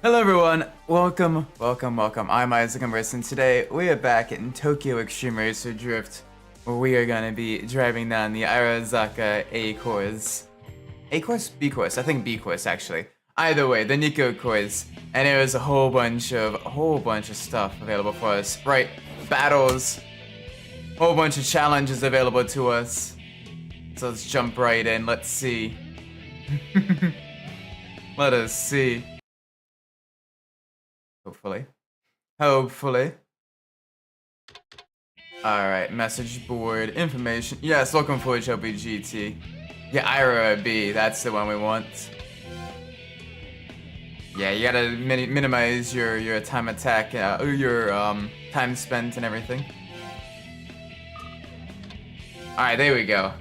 Hello everyone, welcome. I'm Isaac Umbras, and today we are back in Tokyo Extreme Racer Drift, where we are going to be driving down the Iroha A course. A course? B course? I think B course actually. Either way, the Nico course, and there was a whole bunch of stuff available for us. Right, battles, whole bunch of challenges available to us. So let's jump right in. Let's see. Let us see. Hopefully. Alright, message board, information. Yes, looking for GT. Yeah, Iroha B, that's the one we want. Yeah, you gotta minimize your time attack, your time spent and everything. Alright, there we go.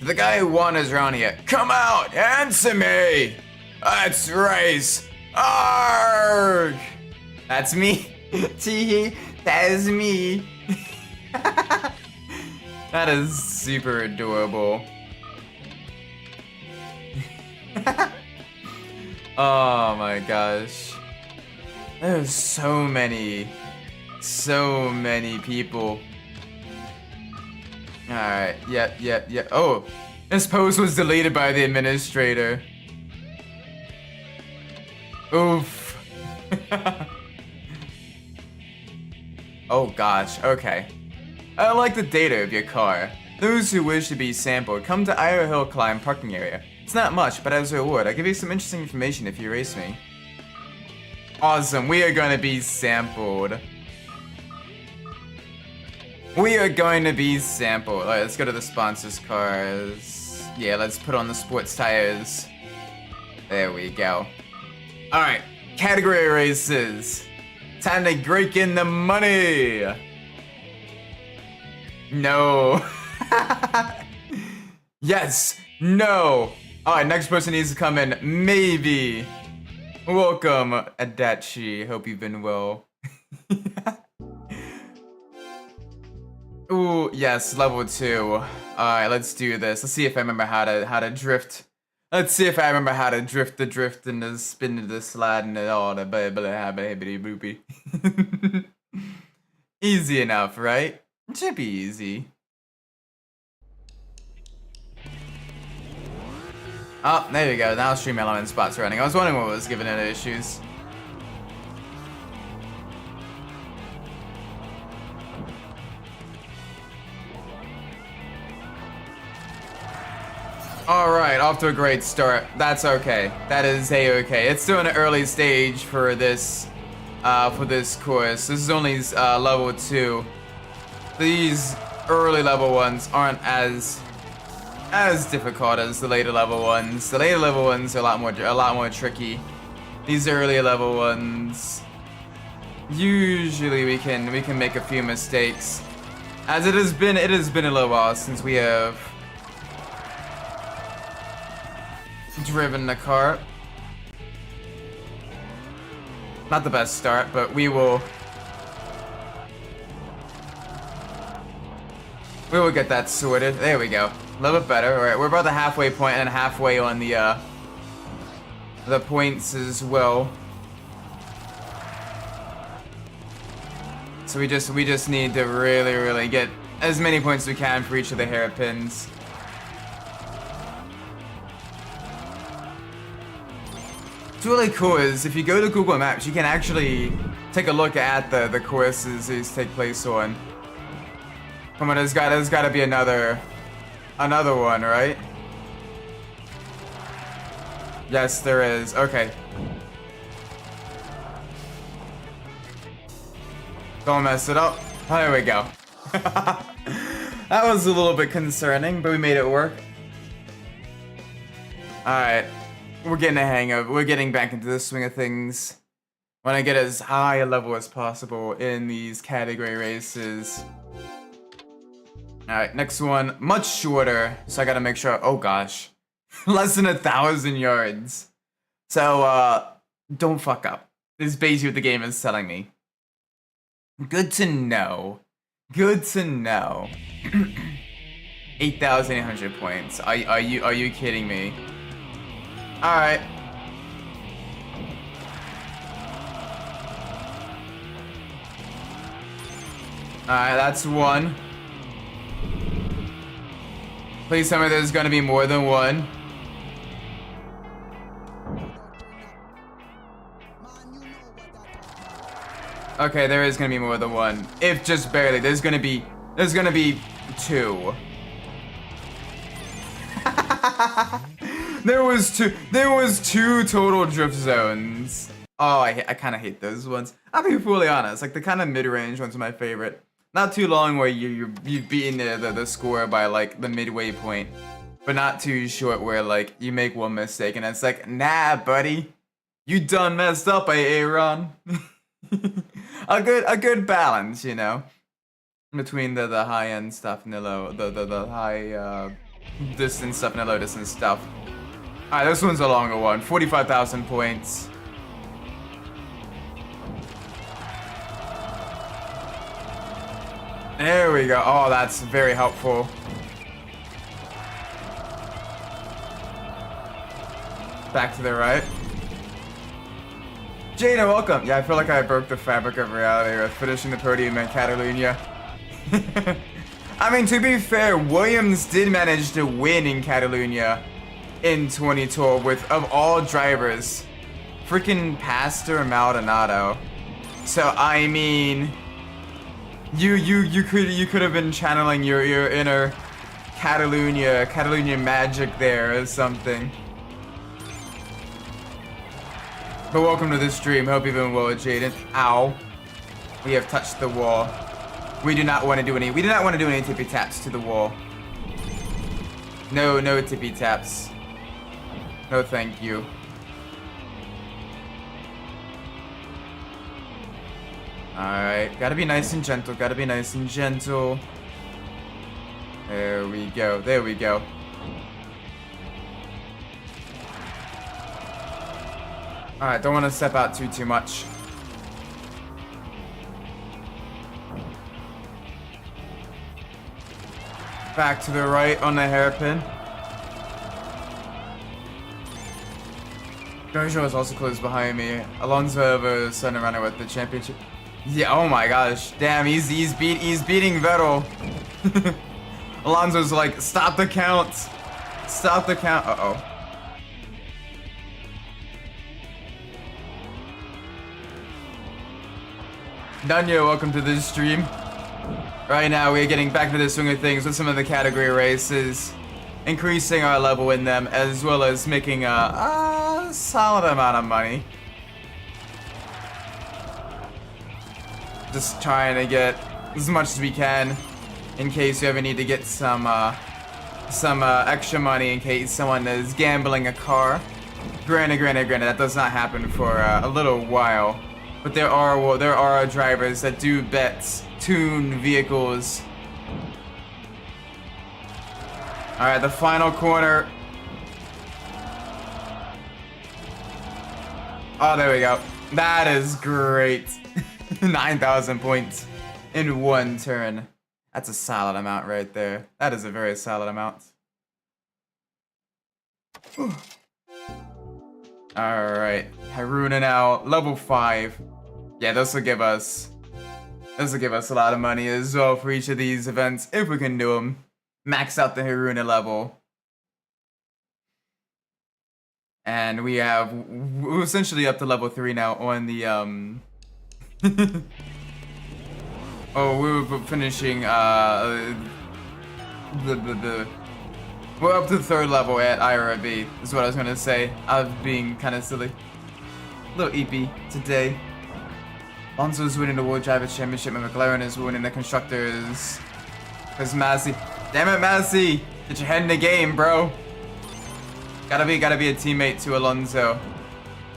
The guy who wanders around here, come out, answer me! Let's race! Arrgh! That's me. Teehee, that is me. That is super adorable. Oh my gosh. There's so many people. Alright, yep. Oh, this post was deleted by the administrator. Oof. Oh gosh, okay. I like the data of your car. Those who wish to be sampled, come to Iroha Climb parking area. It's not much, but as a reward, I'll give you some interesting information if you race me. Awesome, we are going to be sampled. Alright, let's go to the sponsors cars. Yeah, let's put on the sports tires. There we go. Alright, category races. Time to rake in the money. No. Yes. No. Alright, next person needs to come in. Maybe. Welcome, Adachi. Hope you've been well. Ooh, yes, level 2. Alright, let's do this. Let's see if I remember how to drift. Let's see if I remember how to drift the drift and the spin and the slide and all the boopy. Easy enough, right? It should be easy. Oh, there we go. Now stream element spot's running. I was wondering what was giving it issues. Alright, off to a great start. That's okay. That is a-okay. It's still an early stage for this course. This is only level 2. These early level ones aren't as difficult as the later level ones. The later level ones are a lot more tricky. These early level ones, usually we can make a few mistakes. As it has been a little while since we have driven the car. Not the best start, but we will get that sorted. There we go. A little bit better. Alright, we're about the halfway point and halfway on the points as well. So we just need to really get as many points as we can for each of the hairpins. What's really cool is if you go to Google Maps, you can actually take a look at the courses these take place on. Come on, there's gotta be another one, right? Yes, there is. Okay. Don't mess it up. There we go. That was a little bit concerning, but we made it work. Alright. We're getting a hang of it. We're getting back into the swing of things. Want to get as high a level as possible in these category races. Alright, next one. Much shorter, so I gotta make sure. Oh gosh. Less than 1,000 yards. So, don't fuck up. This is basically what the game is telling me. Good to know. 8,800 points. Are you kidding me? Alright. Alright, that's one. Please tell me there's gonna be more than one. Okay, there is gonna be more than one. If just barely, there's gonna be two. There was two total drift zones. Oh, I kind of hate those ones. I'll be fully honest, like the kind of mid-range ones are my favorite. Not too long where you've beaten the score by like the midway point, but not too short where like you make one mistake and it's like, nah, buddy, you done messed up, Aaron. a good balance, you know, between the high end stuff and the low, the high distance stuff and the low distance stuff. All right, this one's a longer one. 45,000 points. There we go. Oh, that's very helpful. Back to the right. Jada, welcome. Yeah, I feel like I broke the fabric of reality with finishing the podium in Catalunya. I mean, to be fair, Williams did manage to win in Catalunya in 2012 with, of all drivers, freaking Pastor Maldonado. So, I mean, you could have been channeling your inner Catalunya magic there or something. But welcome to the stream. Hope you've been well, Jaden. Ow. We have touched the wall. We do not want to do any tippy taps to the wall. No tippy taps. No thank you. Alright, gotta be nice and gentle, There we go. Alright, don't want to step out too much. Back to the right on the hairpin. Dojo is also close behind me. Alonso over Sun Runner with the championship. Yeah, oh my gosh. Damn, he's beating Vettel. Alonso's like, stop the count. Stop the count. Uh-oh. Danya, welcome to this stream. Right now, we're getting back to the swing of things with some of the category races, increasing our level in them, as well as making a solid amount of money. Just trying to get as much as we can, in case you ever need to get some extra money in case someone is gambling a car. Granted, that does not happen for a little while. But there are drivers that do bet tune vehicles. All right, the final corner. Oh, there we go. That is great. 9,000 points in one turn. That's a solid amount right there. That is a very solid amount. All right, Haruna now, level 5. Yeah, this will give us a lot of money as well for each of these events if we can do them. Max out the Haruna level. And we're essentially up to level 3 now on the oh, we were finishing we're up to the 3rd level at Iroha B, is what I was gonna say. I was being kind of silly. A little EP today. Alonso is winning the World Drivers' Championship and McLaren is winning the Constructors. There's Massey. Damn it, Massey! Get your head in the game, bro. Gotta be a teammate to Alonso.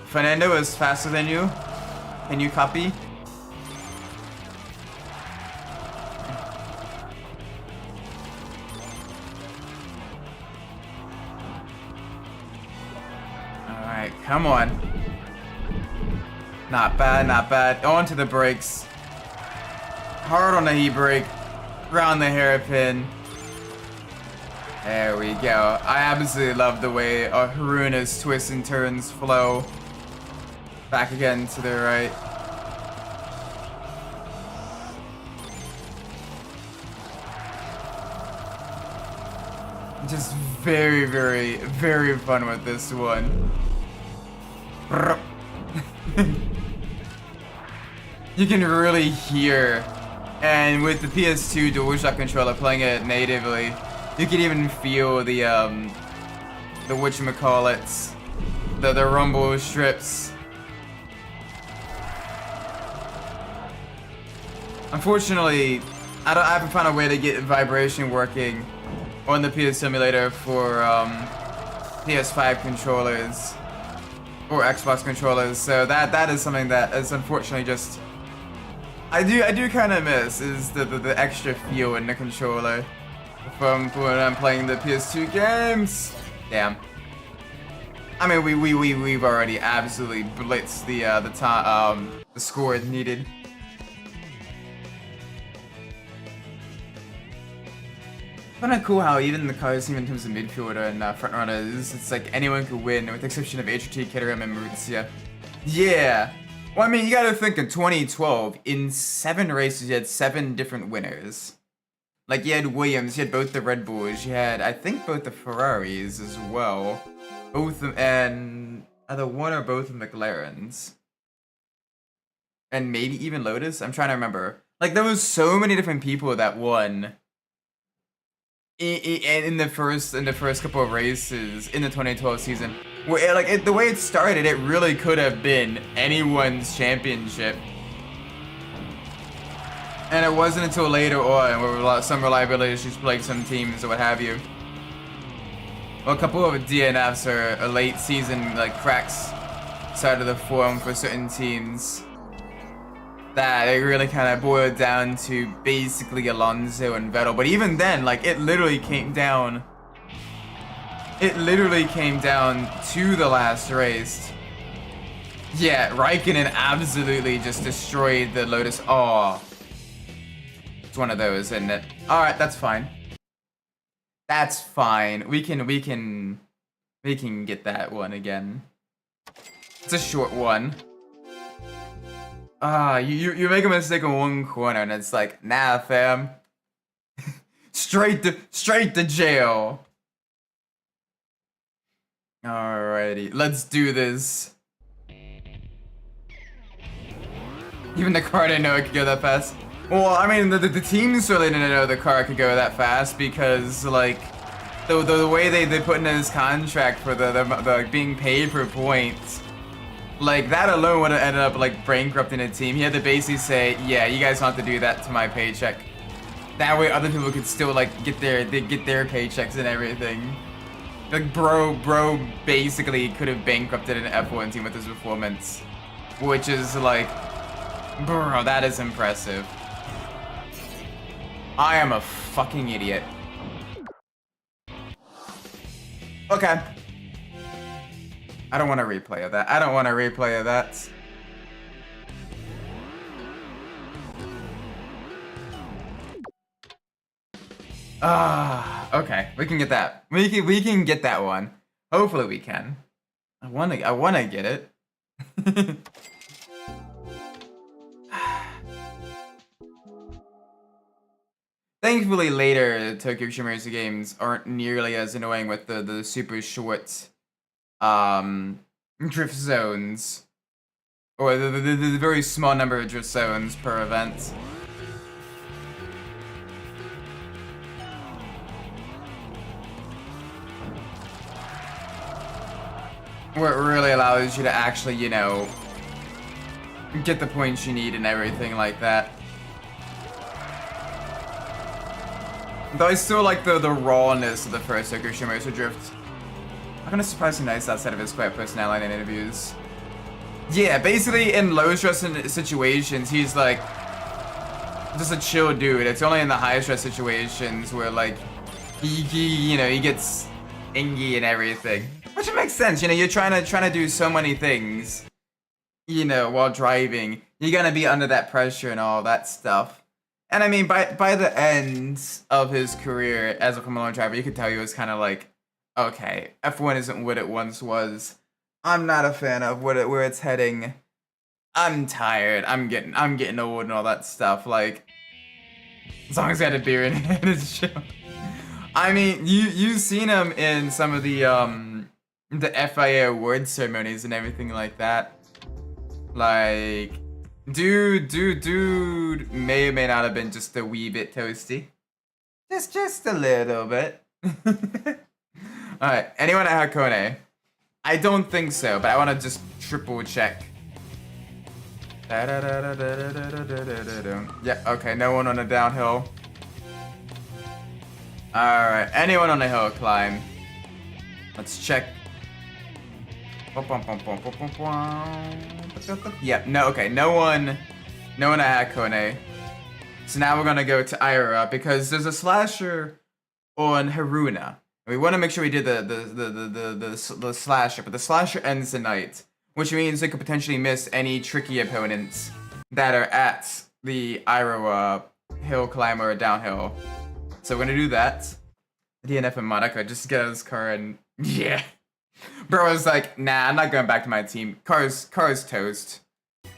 Fernando is faster than you. Can you copy? Alright, come on. Not bad, not bad. On to the brakes. Hard on the heat brake. Round the hairpin. There we go. I absolutely love the way Haruna's twists and turns flow. Back again to the right. Just very, very, very fun with this one. You can really hear, and with the PS2 DualShock controller playing it natively, you can even feel the whatchamacallits, the rumble strips. Unfortunately, I haven't found a way to get vibration working on the PS simulator for PS5 controllers or Xbox controllers, so that is something that is unfortunately just I do kind of miss, is the extra feel in the controller from when I'm playing the PS2 games. Damn. I mean, we've already absolutely blitzed the score needed. Kind of cool how even the cars, even in terms of midfielder and front runners, it's like anyone could win, with the exception of HRT, Kitterim, and Maruzia. Yeah. Well, I mean, you gotta think in 2012, in 7 races, you had 7 different winners. Like, you had Williams, you had both the Red Bulls, you had, I think, both the Ferraris as well. Both of them, and either one or both of McLarens. And maybe even Lotus? I'm trying to remember. Like, there was so many different people that won in the first couple of races in the 2012 season, where the way it started, it really could have been anyone's championship, and it wasn't until later on where some reliability issues plagued some teams or what have you. Well, a couple of DNFs or late season cracks started to form for certain teams. That it really kind of boiled down to basically Alonso and Vettel, but even then, it literally came down. It literally came down to the last race. Yeah, Raikkonen absolutely just destroyed the Lotus. Oh, it's one of those, isn't it? All right, that's fine. That's fine. We can get that one again. It's a short one. You make a mistake in one corner and it's like, nah, fam. straight to jail. Alrighty, let's do this. Even the car didn't know it could go that fast. Well, I mean, the team certainly didn't know the car could go that fast because, the way they put in his contract for the being paid for points. That alone would have ended up bankrupting a team. He had to basically say, yeah, you guys don't have to do that to my paycheck. That way other people could still get their paychecks and everything. Bro basically could have bankrupted an F1 team with his performance. Which is bro, that is impressive. I am a fucking idiot. Okay. I don't want to replay of that. I don't want to replay of that. Okay. We can get that. We can get that one. Hopefully we can. I wanna get it. Thankfully, later Tokyo Xtreme Racer games aren't nearly as annoying with the super short drift zones, or the very small number of drift zones per event. Where it really allows you to actually, get the points you need and everything like that. Though I still like the rawness of the first Tokyo Xtreme Racer drift. I'm gonna surprisingly nice outside of his quiet personality in interviews. Yeah, basically in low stress situations, he's just a chill dude. It's only in the high stress situations where he gets ingy and everything. Which makes sense, you're trying to do so many things, while driving. You're gonna be under that pressure and all that stuff. And I mean, by the end of his career as a Formula 1 driver, you could tell he was kind of okay, F1 isn't what it once was. I'm not a fan of where it's heading. I'm tired. I'm getting old and all that stuff. As long as I had a beer in his show. I mean, you've seen him in some of the FIA award ceremonies and everything like that. Like, dude may or may not have been just a wee bit toasty. Just a little bit. Alright, anyone at Hakone? I don't think so, but I want to just triple check. Yeah, okay, no one on the downhill. Alright, anyone on the hill climb. Let's check. Yeah, no, okay, no one at Hakone. So now we're gonna go to Iroha because there's a slasher on Haruna. We want to make sure we did the slasher, but the slasher ends the night, which means we could potentially miss any tricky opponents that are at the Iroha hill climb or downhill. So we're gonna do that. DNF and Monica just get out of this car and yeah. Bro was like, nah, I'm not going back to my team. Car's toast.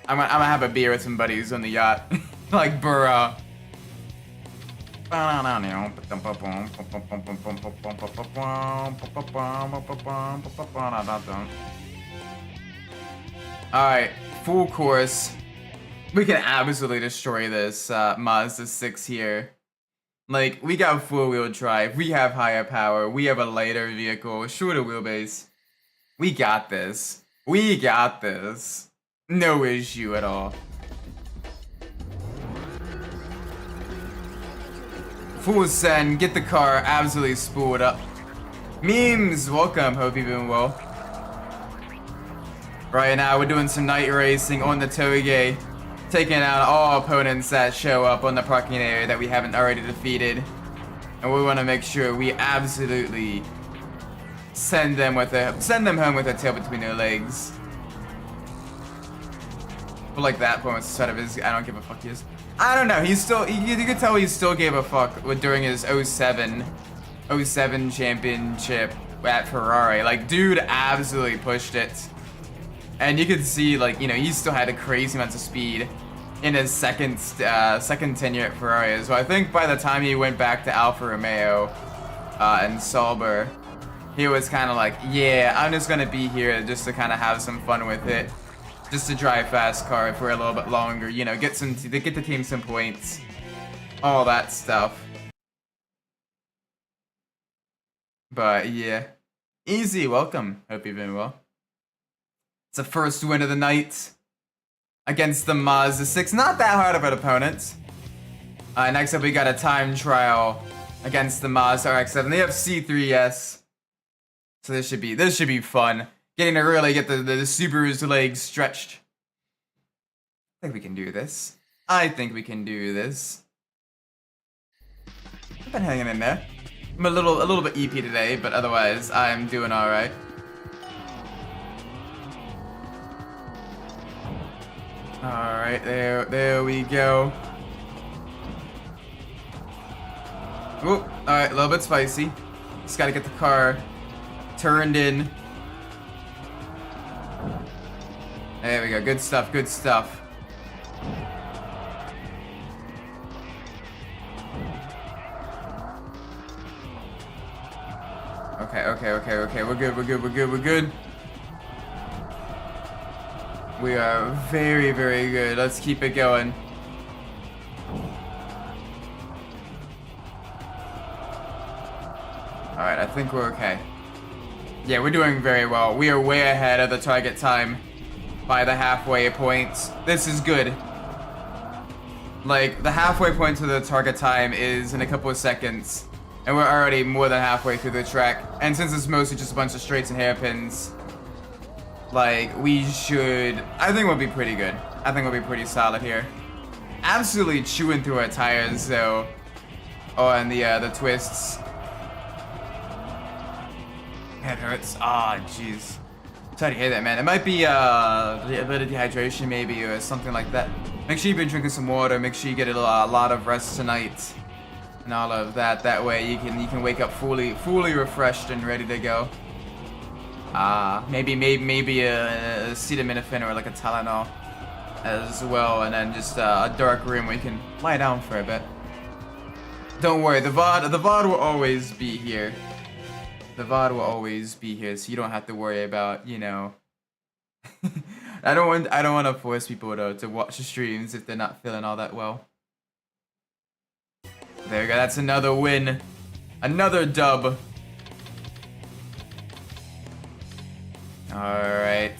I'm gonna have a beer with some buddies on the yacht. Like, bro. Alright, full course. We can absolutely destroy this Mazda 6 here. Like, we got four-wheel drive, we have higher power, we have a lighter vehicle, shorter wheelbase. We got this. We got this. No issue at all. Full send, get the car absolutely spooled up. Memes, welcome, hope you've been well. Right now, we're doing some night racing on the togue, taking out all opponents that show up on the parking area that we haven't already defeated. And we want to make sure we absolutely send them home with their tail between their legs. But like that point was sort of his, I don't give a fuck he is. I don't know, he's still, you could tell he still gave a fuck during his 07 championship at Ferrari. Like, dude absolutely pushed it. And you could see, like, you know, he still had a crazy amount of speed in his second tenure at Ferrari. So I think by the time he went back to Alfa Romeo and Sauber, he was kind of like, yeah, I'm just gonna be here just to kind of have some fun with it. Just to drive fast car for a little bit longer, you know, get the team some points, all that stuff. But yeah, easy, welcome. Hope you've been well. It's the first win of the night against the Mazda 6. Not that hard of an opponent. Next up, we got a time trial against the Mazda RX-7. They have C3S, so this should be fun. Getting to really get the Subaru's legs stretched. I think we can do this. I think we can do this. I've been hanging in there. I'm a little bit EP today, but otherwise I'm doing all right. All right, there we go. Ooh, all right, a little bit spicy. Just gotta get the car turned in. There we go, good stuff, good stuff. Okay, we're good. We are very good. Let's keep it going. Alright, I think we're okay. Yeah, we're doing very well. We are way ahead of the target time by the halfway point. This is good. Like, the halfway point to the target time is in a couple of seconds, and we're already more than halfway through the track. And since it's mostly just a bunch of straights and hairpins, like, we should, I think we'll be pretty good. I think we'll be pretty solid here. Absolutely chewing through our tires, though, on the twists. It hurts. Ah, oh, jeez. Sorry to hear that, man. It might be a bit of dehydration, maybe, or something like that. Make sure you've been drinking some water. Make sure you get a lot of rest tonight, and all of that. That way, you can wake up fully refreshed and ready to go. Maybe a acetaminophen or like a Tylenol as well, and then just a dark room where you can lie down for a bit. Don't worry, the VOD will always be here. The VOD will always be here, so you don't have to worry about, you know. I don't want to force people to watch the streams if they're not feeling all that well. There we go. That's another win, another dub. All right.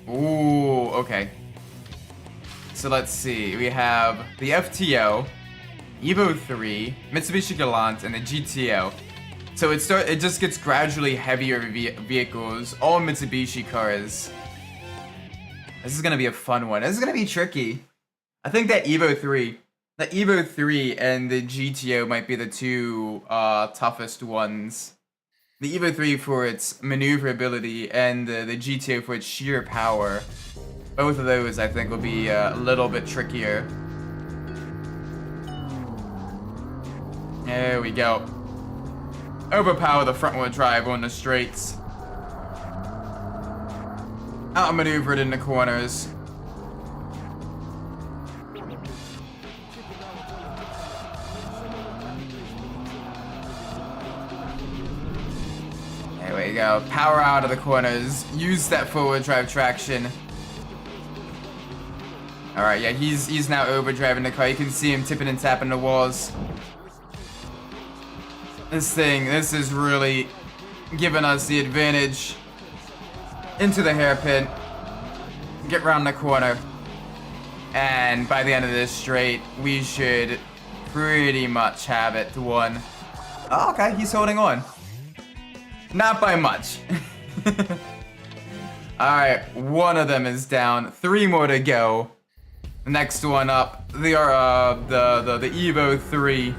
Ooh, okay. So let's see. We have the FTO, Evo 3, Mitsubishi Galant, and the GTO. So it just gets gradually heavier vehicles, all Mitsubishi cars. This is gonna be a fun one. This is gonna be tricky. I think that Evo 3 and the GTO might be the two toughest ones. The Evo 3 for its maneuverability and the GTO for its sheer power. Both of those I think will be a little bit trickier. There we go. Overpower the front wheel drive on the straights. Outmaneuvered in the corners. There we go. Power out of the corners. Use that forward drive traction. Alright, yeah, he's now overdriving the car. You can see him tipping and tapping the walls. This is really giving us the advantage. Into the hairpin. Get around the corner. And by the end of this straight, we should pretty much have it won. Oh, okay, he's holding on. Not by much. Alright, one of them is down. 3 more to go. The next one up, the Evo 3.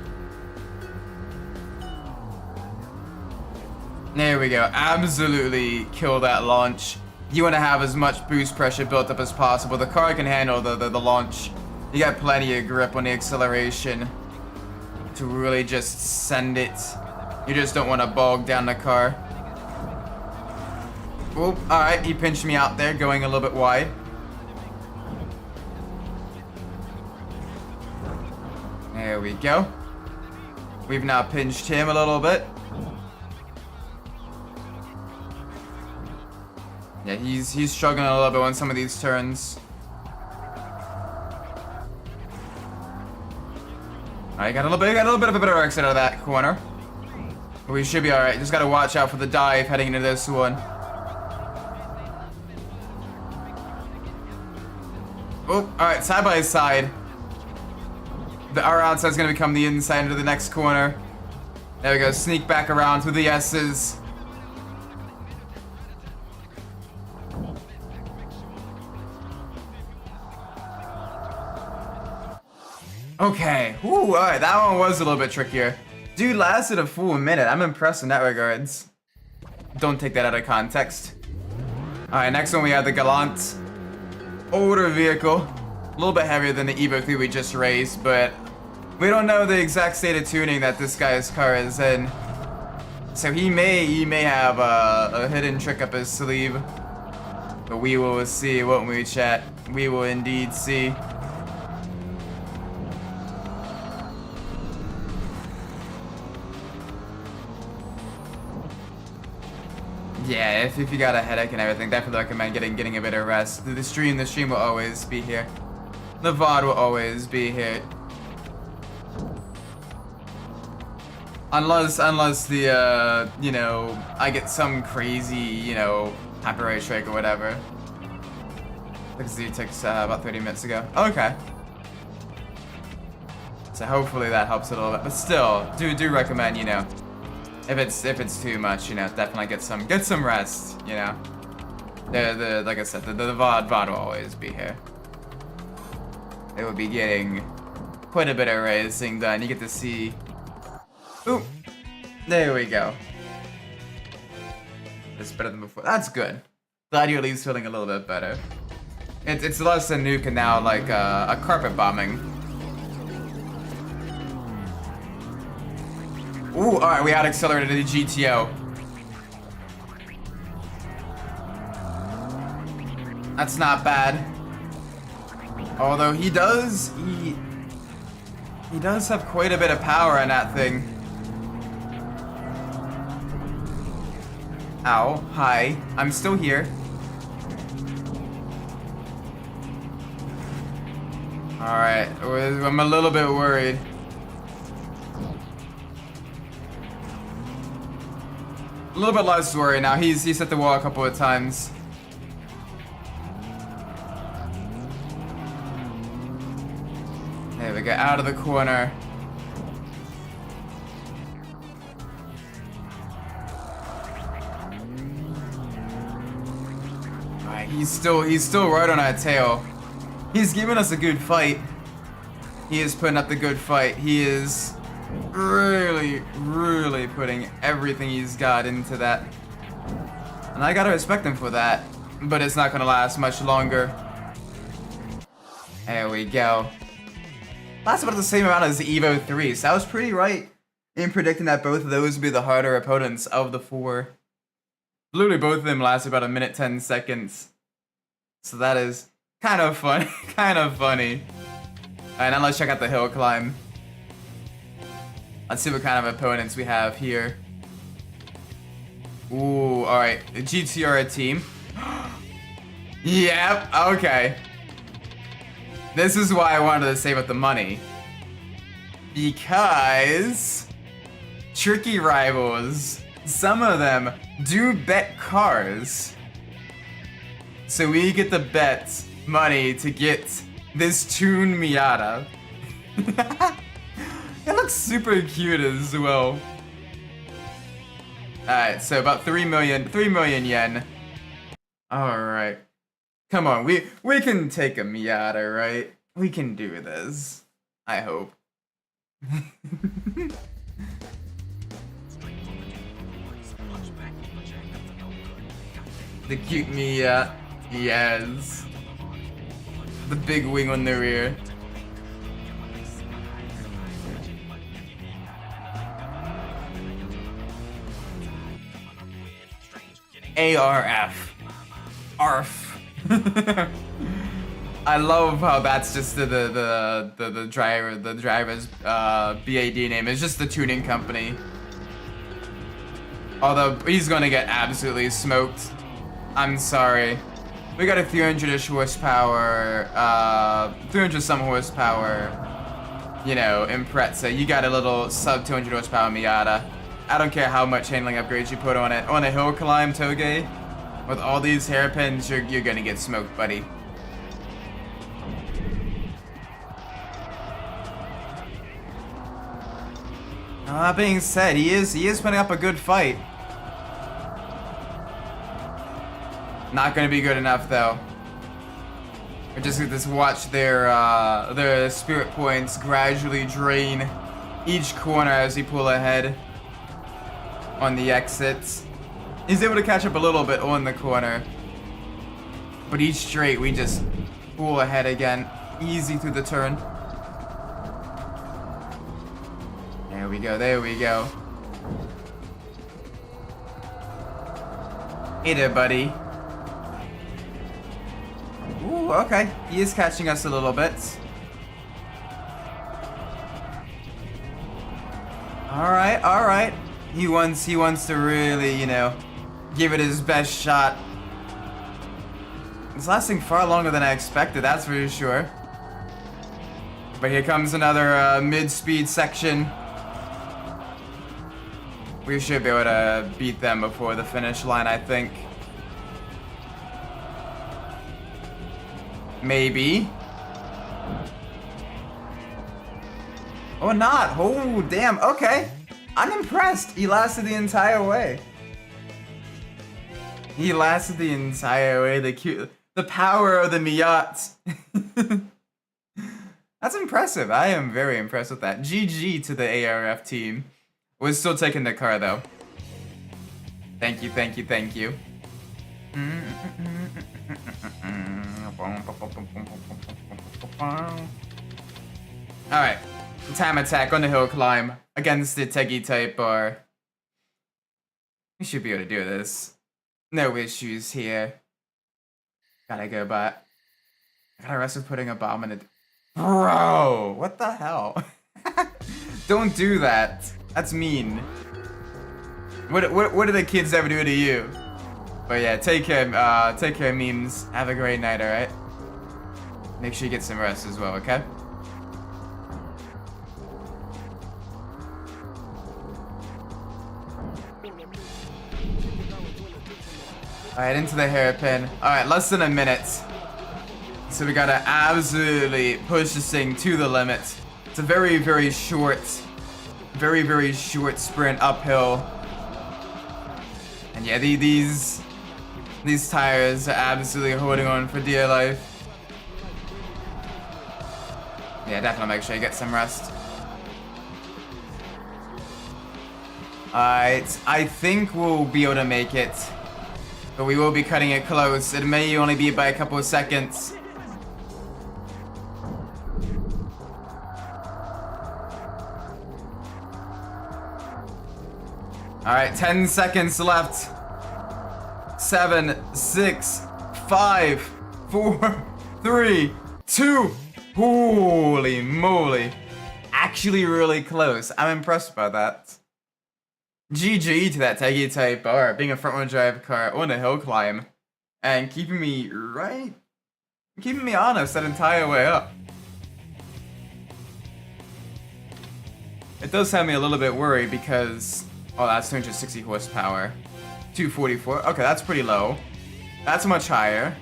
There we go. Absolutely kill that launch. You want to have as much boost pressure built up as possible. The car can handle the launch. You got plenty of grip on the acceleration to really just send it. You just don't want to bog down the car. Oop, alright, he pinched me out there, going a little bit wide. There we go. We've now pinched him a little bit. Yeah, he's struggling a little bit on some of these turns. Alright, got a little bit of a better exit out of that corner. But we should be alright. Just gotta watch out for the dive heading into this one. Oh, alright, side by side. Our outside is gonna become the inside into the next corner. There we go, sneak back around through the S's. Okay, ooh, alright, that one was a little bit trickier. Dude lasted a full minute. I'm impressed in that regards. Don't take that out of context. Alright, next one we have the Galant. Older vehicle. A little bit heavier than the Evo 3 we just raced, but we don't know the exact state of tuning that this guy's car is in. So he may have a hidden trick up his sleeve. But we will see, won't we, chat? We will indeed see. Yeah, if you got a headache and everything, definitely recommend getting a bit of rest. The stream will always be here. The VOD will always be here. Unless the, you know, I get some crazy, you know, copyright strike or whatever. Because it takes about 30 minutes ago. Okay. So hopefully that helps a little bit. But still, do recommend, you know, if it's too much, you know, definitely get some rest, you know. Like I said, the VOD will always be here. They will be getting quite a bit of racing done. You get to see. Ooh, there we go. It's better than before. That's good. Glad you're at least feeling a little bit better. It's less than nuke and now like a carpet bombing. Ooh, alright, we out accelerated the GTO. That's not bad. Although he He does have quite a bit of power in that thing. Ow. Hi. I'm still here. Alright. I'm a little bit worried. A little bit less worried now. He's hit the wall a couple of times. There we go. Out of the corner. Alright, he's still right on our tail. He's giving us a good fight. He is putting up the good fight. He is really, really putting everything he's got into that. And I gotta respect him for that. But it's not gonna last much longer. There we go. That's about the same amount as the Evo 3, so I was pretty right in predicting that both of those would be the harder opponents of the 4. Literally both of them last about 1 minute 10 seconds. So that is kind of fun, kind of funny. Alright, now let's check out the hill climb. Let's see what kind of opponents we have here. Ooh, alright, the GTR team. Yep, okay. This is why I wanted to save up the money. Because tricky rivals, some of them do bet cars. So we get to bet money to get this tuned Miata. It looks super cute as well. Alright, so about 3 million yen. Alright. Come on, we can take a Miata, right? We can do this. I hope. The cute Miata. Yes. The big wing on the rear. ARF. ARF. I love how that's just the driver's BAD name. It's just the tuning company. Although he's gonna get absolutely smoked. I'm sorry. We got a 300-ish horsepower, 300 some horsepower, you know, Impreza. You got a little sub 200 horsepower Miata. I don't care how much handling upgrades you put on it. On a hill climb, togue, with all these hairpins, you're gonna get smoked, buddy. That being said, he is putting up a good fight. Not gonna be good enough though. We're just gonna watch their spirit points gradually drain each corner as we pull ahead on the exits. He's able to catch up a little bit on the corner, but each straight we just pull ahead again, easy through the turn. There we go, there we go. Hey there, buddy. Ooh, okay. He is catching us a little bit. Alright, alright. He wants to really, you know, give it his best shot. It's lasting far longer than I expected, that's for sure. But here comes another mid-speed section. We should be able to beat them before the finish line, I think. Maybe. Or not. Oh, damn. Okay. I'm impressed. He lasted the entire way. He lasted the entire way. The power of the Miat. That's impressive. I am very impressed with that. GG to the ARF team. We're still taking the car though. Thank you, thank you, thank you. Alright. Time attack on the hill climb against the Teggy type bar. We should be able to do this. No issues here. Gotta go back. I gotta rest with putting a bomb in it. Bro, what the hell? Don't do that. That's mean. What do the kids ever do to you? But yeah, take care, memes. Have a great night, alright? Make sure you get some rest as well, okay? Alright, into the hairpin. Alright, less than a minute. So we gotta absolutely push this thing to the limit. It's a very, very short sprint uphill. And yeah, these tires are absolutely holding on for dear life. Yeah, definitely make sure you get some rest. Alright, I think we'll be able to make it. But we will be cutting it close. It may only be by a couple of seconds. Alright, 10 seconds left. 7, 6, 5, 4, 3, 2. Holy moly. Actually really close. I'm impressed by that. GG to that Teggy Type R, being a front-wheel drive car on a hill climb. And keeping me honest that entire way up. It does have me a little bit worried because... Oh, that's 260 horsepower. 244. Okay, that's pretty low. That's much higher.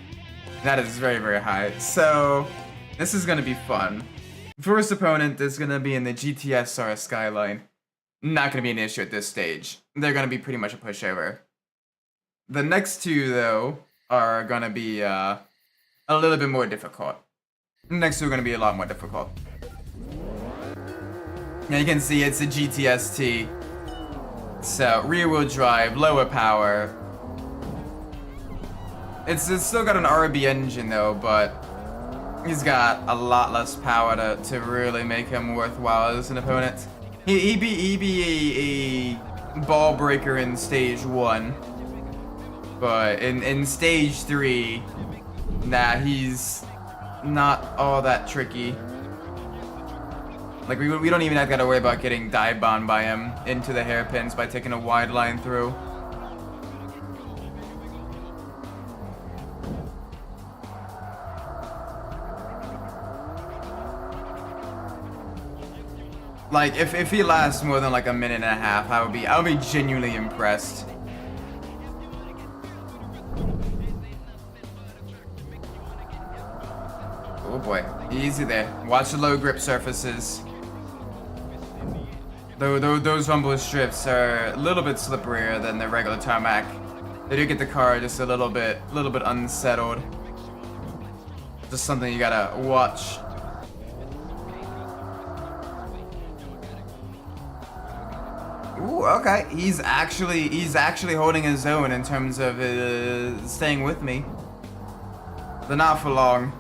That is very, very high. So, this is going to be fun. First opponent is going to be in the GTSR Skyline. Not going to be an issue at this stage. They're going to be pretty much a pushover. The next two, though, are going to be a little bit more difficult. The next two are going to be a lot more difficult. Now you can see it's a GTST. So, rear-wheel drive, lower power. It's still got an RB engine though, but he's got a lot less power to really make him worthwhile as an opponent. He'd be a ball breaker in stage 1, but in stage 3, nah, he's not all that tricky. Like, we don't even have to worry about getting dive bombed by him into the hairpins by taking a wide line through. Like, if he lasts more than like a minute and a half, I would be genuinely impressed. Oh boy, easy there. Watch the low grip surfaces. Those rumble strips are a little bit slipperier than the regular tarmac. They do get the car just a little bit unsettled. Just something you gotta watch. Ooh, okay. He's actually holding his own in terms of staying with me. But not for long.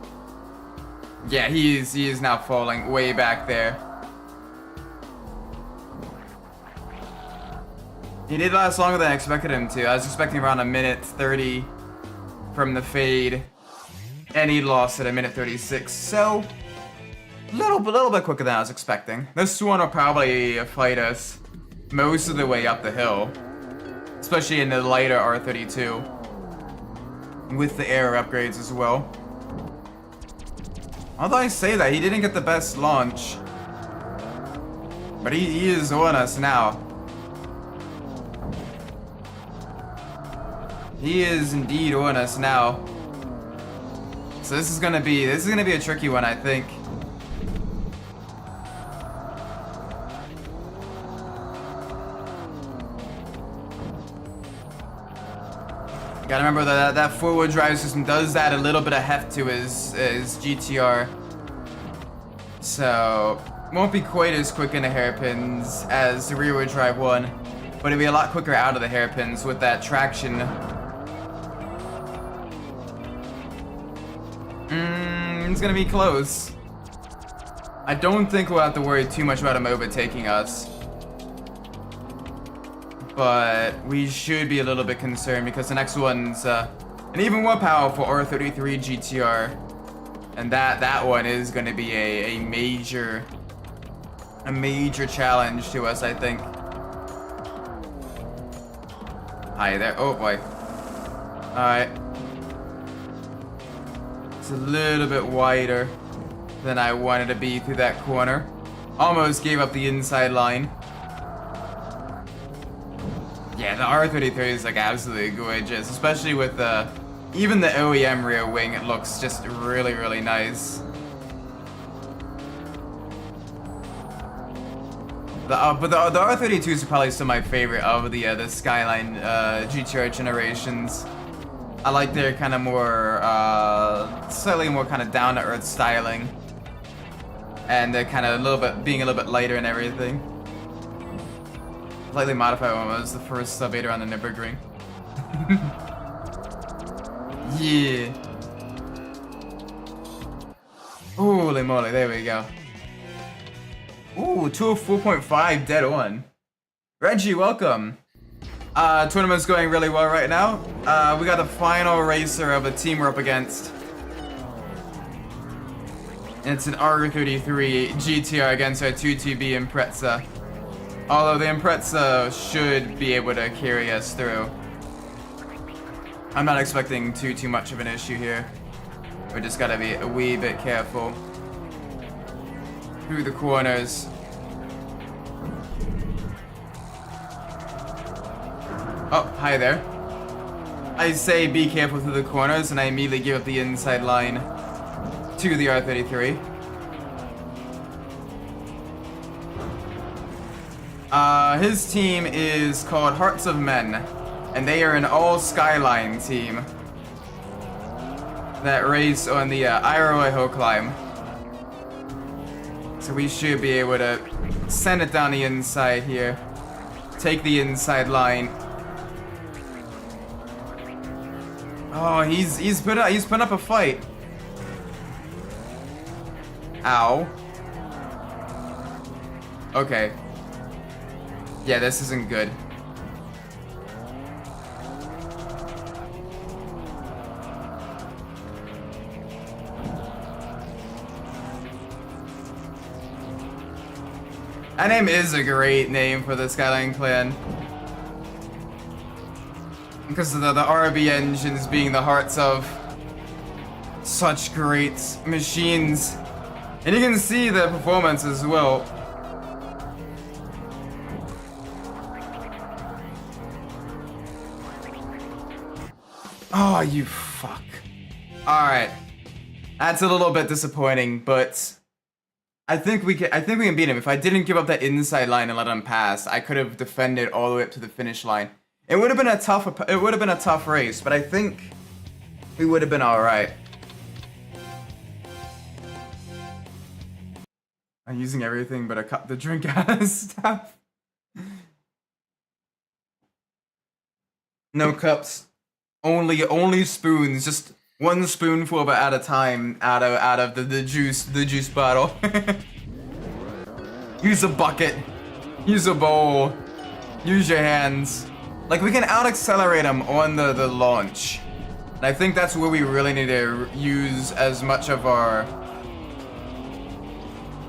Yeah, he is now falling way back there. He did last longer than I expected him to. I was expecting around a minute 30 from the fade, and he lost at a minute 36. So, a little bit quicker than I was expecting. This one will probably fight us most of the way up the hill, especially in the lighter R32, with the air upgrades as well. Although I say that, he didn't get the best launch, but he is on us now. He is indeed on us now. So this is gonna be a tricky one, I think. Gotta remember that four-wheel drive system does add a little bit of heft to his GTR. So, won't be quite as quick in the hairpins as the rear-wheel drive one, but it'll be a lot quicker out of the hairpins with that traction. It's gonna be close. I don't think we'll have to worry too much about him overtaking us. But we should be a little bit concerned because the next one's an even more powerful R33 GTR. And that one is going to be a major a major challenge to us, I think. Hi there. Oh boy. Alright. It's a little bit wider than I wanted to be through that corner. Almost gave up the inside line. Yeah, the R33 is like absolutely gorgeous, especially with even the OEM rear wing. It looks just really, really nice. But the R32s are probably still my favorite of the Skyline GTR generations. I like their kind of more, slightly more kind of down-to-earth styling. And they're kind of being a little bit lighter and everything. Slightly modified one was the first sub-8er on the Nürburgring. Yeah. Holy moly, there we go. Ooh, 204.5 dead on. Reggie, welcome. Tournament's going really well right now. We got the final racer of a team we're up against. And it's an R33 GTR against our 2TB Impreza. Although the Impreza should be able to carry us through. I'm not expecting too much of an issue here. We just gotta be a wee bit careful. Through the corners. Oh, hi there. I say be careful through the corners, and I immediately give up the inside line to the R33. His team is called Hearts of Men, and they are an all-Skyline team that race on the Iroha hill climb. So we should be able to send it down the inside here, take the inside line. Oh, he's put up a fight. Ow. Okay. Yeah, this isn't good. That name is a great name for the Skyline clan. Because of the RB engines being the hearts of such great machines. And you can see the performance as well. Oh, you fuck. Alright. That's a little bit disappointing, but I think we can beat him. If I didn't give up that inside line and let him pass, I could have defended all the way up to the finish line. It would have been a tough race, but I think we would have been alright. I'm using everything but a cup to drink out of stuff. No cups. Only spoons, just one spoonful of it at a time out of the juice bottle. Use a bucket, use a bowl, use your hands. Like, we can out-accelerate them on the launch. And I think that's where we really need to use as much of our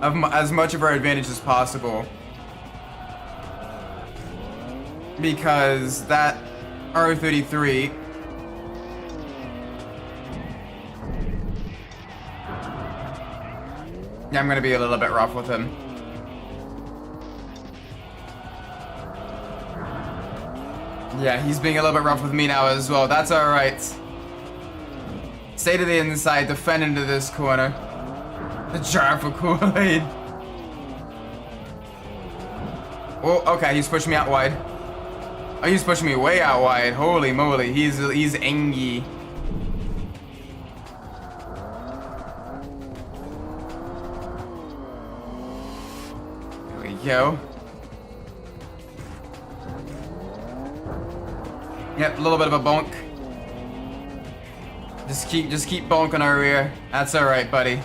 advantage as possible. Because that R33 yeah, I'm gonna be a little bit rough with him. Yeah, he's being a little bit rough with me now as well. That's alright. Stay to the inside, defend into this corner. The jar for Kool-Aid. Oh, okay, he's pushing me out wide. Oh, he's pushing me way out wide. Holy moly, he's angry. There we go. Yep, a little bit of a bonk. Just keep bonking our rear. That's all right, buddy.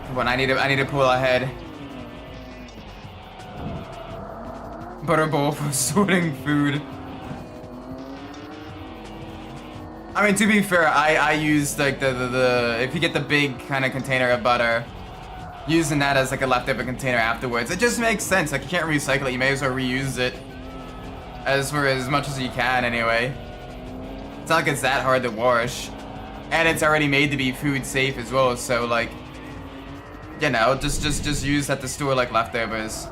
Come on, I need to pull ahead. Butterball for sorting food. I mean, to be fair, I use like the if you get the big kind of container of butter, using that as like a leftover container afterwards. It just makes sense. Like, you can't recycle it, you may as well reuse it for as much as you can anyway. It's not like it's that hard to wash. And it's already made to be food safe as well, so like, you know, just use that to store like leftovers.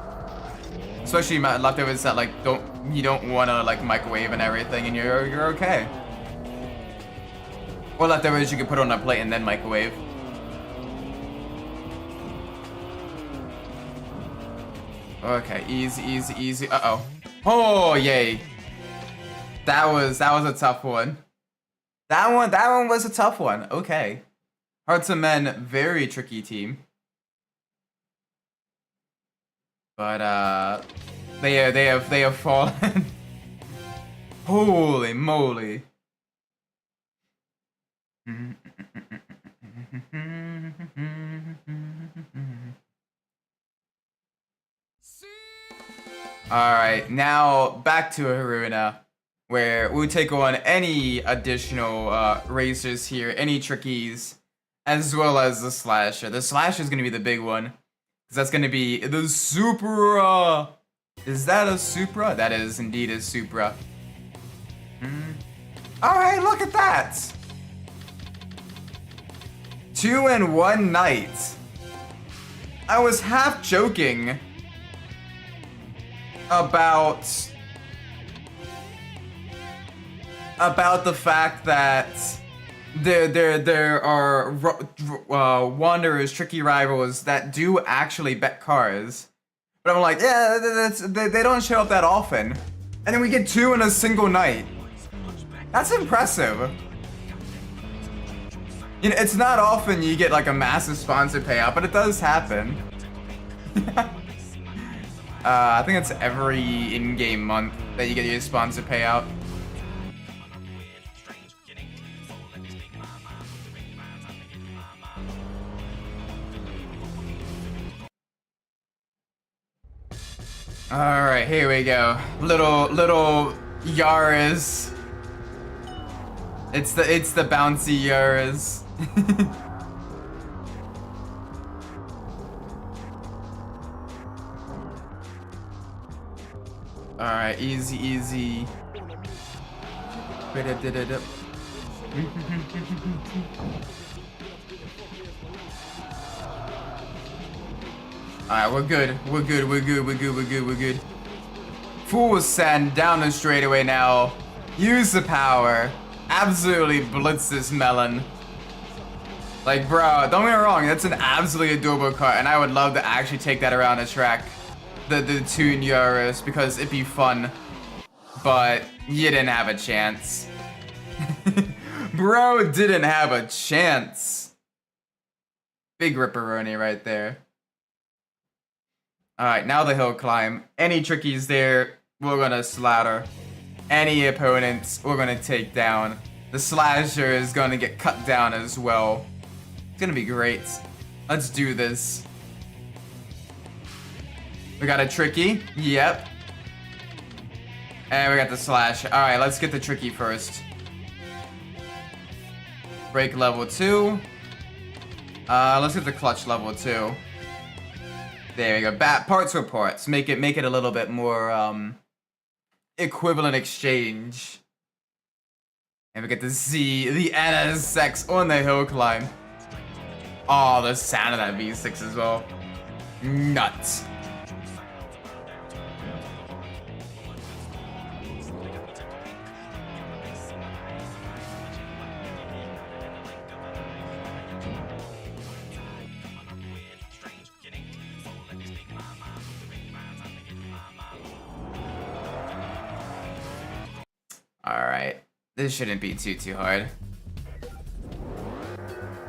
Especially leftovers that like you don't want to like microwave and everything, and you're okay. Or leftovers you can put on a plate and then microwave. Okay, easy. Uh-oh. Oh, yay. That was a tough one. That one was a tough one. Okay. Hearts of Men, very tricky team. But they have fallen. Holy moly. Alright, now back to Haruna, where we'll take on any additional racers here, any trickies, as well as the Slasher. The Slasher is going to be the big one, because that's going to be the Supra. Is that a Supra? That is indeed a Supra. Alright, look at that! 2 in 1 night. I was half joking about the fact that there are wanderers, tricky rivals that do actually bet cars. But I'm like, yeah, they don't show up that often. And then we get 2 in a single night. That's impressive. You know, it's not often you get like a massive sponsor payout, but it does happen. I think it's every in-game month that you get your sponsor payout. Alright, here we go. Little Yaras. It's the bouncy Yaras. Alright, easy. Alright, we're good. Full send down the straightaway now. Use the power. Absolutely blitz this melon. Like, bro, don't get me wrong, that's an absolutely adorable car, and I would love to actually take that around the track. The Toon Yaris, because it'd be fun. But you didn't have a chance. Bro didn't have a chance. Big ripperoni right there. Alright, now the hill climb. Any trickies there, we're gonna slaughter. Any opponents, we're gonna take down. The Slasher is gonna get cut down as well. It's gonna be great. Let's do this. We got a tricky. Yep. And we got the Slash. Alright, let's get the tricky first. Brake level 2. Let's get the clutch level 2. There we go. Parts for parts. Make it a little bit more equivalent exchange. And we get to see the NSX on the hill climb. Oh, the sound of that V6 as well. Nuts. Alright, this shouldn't be too hard.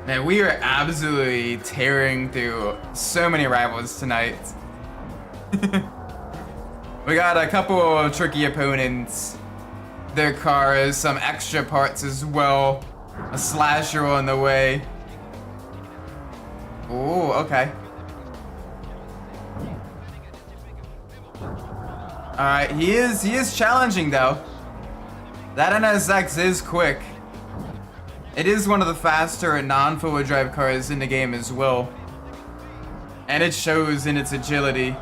Man, we are absolutely tearing through so many rivals tonight. We got a couple of tricky opponents, their cars, some extra parts as well, a Slasher on the way. Ooh, okay. Alright, he is challenging though. That NSX is quick. It is one of the faster non-four-wheel drive cars in the game as well. And it shows in its agility.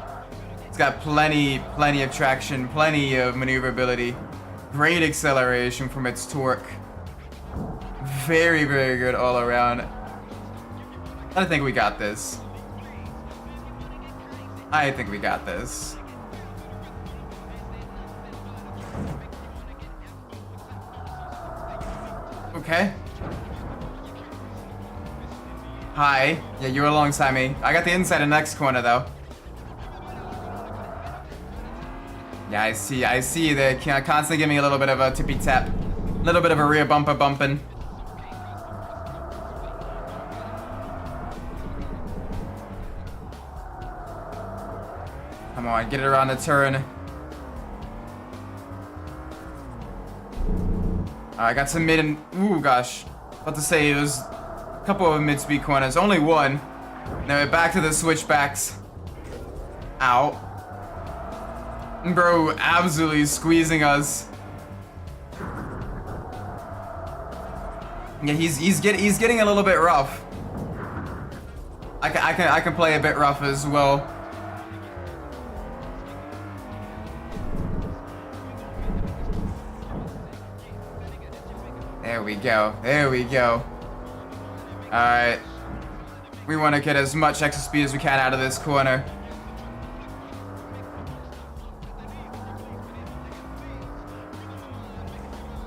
It's got plenty of traction, plenty of maneuverability. Great acceleration from its torque. Very, very good all around. I think we got this. I think we got this. Okay. Hi. Yeah, you're alongside me. I got the inside of next corner though. Yeah, I see. They constantly give me a little bit of a tippy tap. A little bit of a rear bumper bumping. Come on, get it around the turn. I got some mid and... Ooh, gosh. About to say, it was a couple of mid-speed corners. Only one. Now we're back to the switchbacks. Ow. Bro, absolutely squeezing us. Yeah, he's getting a little bit rough. I can play a bit rough as well. There we go. There we go. Alright. We want to get as much extra speed as we can out of this corner.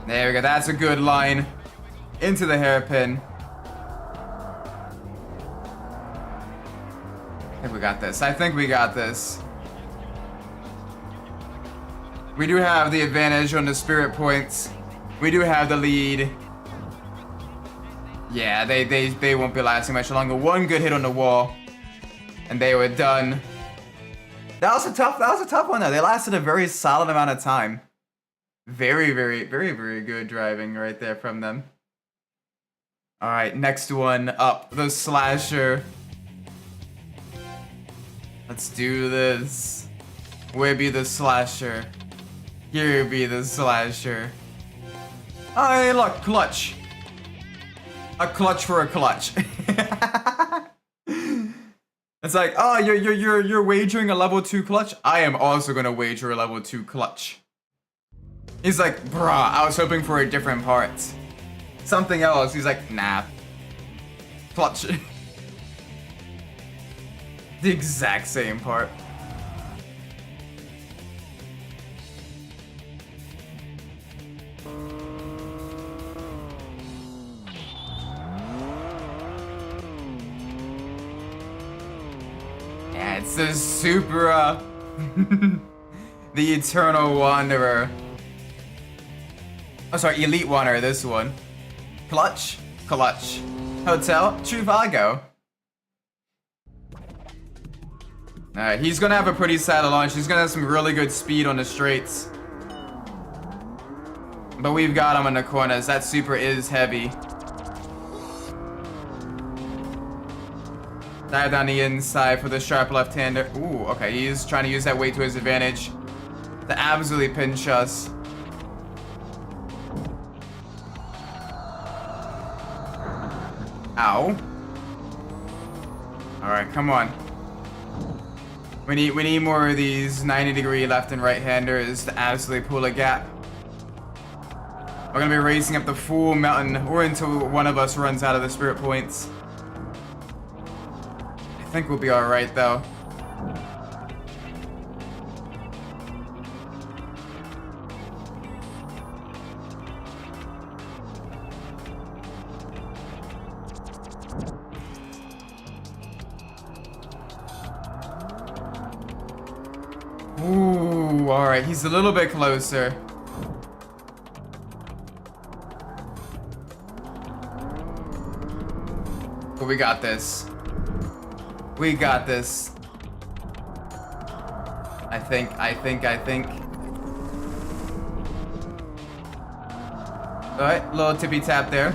There we go. That's a good line. Into the hairpin. I think we got this. I think we got this. We do have the advantage on the spirit points. We do have the lead. Yeah, they won't be lasting much longer. One good hit on the wall, and they were done. That was a tough one though. They lasted a very solid amount of time. Very good driving right there from them. All right, next one up, the slasher. Let's do this. Where be the slasher? Here be the slasher. Oh, hey, look, clutch. A clutch for a clutch. It's like, oh, you're wagering a level 2 clutch? I am also gonna wager a level 2 clutch. He's like, bruh, I was hoping for a different part. Something else. He's like, nah. Clutch. The exact same part. Yeah, it's the Supra. The Eternal Wanderer. Oh, sorry, Elite Wanderer, this one. Clutch. Clutch. Hotel. Trivago. Alright, he's gonna have a pretty sad launch. He's gonna have some really good speed on the straights. But we've got him in the corners. That Supra is heavy. Dive down the inside for the sharp left-hander. Ooh, okay, he's trying to use that weight to his advantage. To absolutely pinch us. Ow. Alright, come on. We need more of these 90-degree left and right-handers to absolutely pull a gap. We're gonna be racing up the full mountain or until one of us runs out of the spirit points. I think we'll be alright though. Ooh, alright, he's a little bit closer. But we got this. We got this. I think. Alright, little tippy tap there.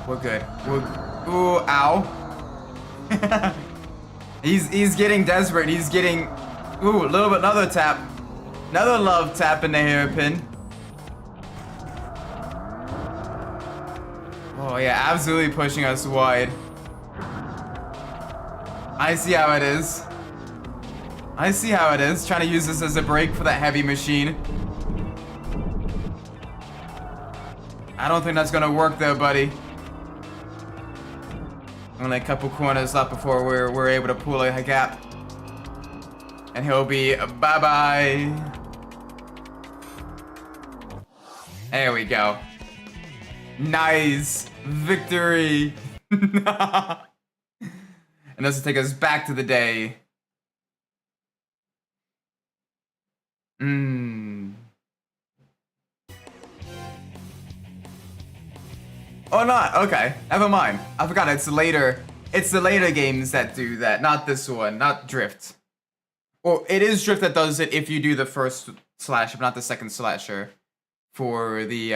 We're good. Ooh, ow. He's getting desperate. He's getting, ooh, a little bit, another tap. Another love tap in the hairpin. Oh yeah, absolutely pushing us wide. I see how it is. I see how it is. Trying to use this as a brake for that heavy machine. I don't think that's gonna work though, buddy. Only a couple corners left before we're able to pull a gap. And he'll be bye-bye. There we go. Nice. Victory. And this will take us back to the day. Oh, not okay. Never mind. I forgot it's later. It's the later games that do that, not this one, not Drift. Well, it is Drift that does it if you do the first slasher, but not the second slasher. For the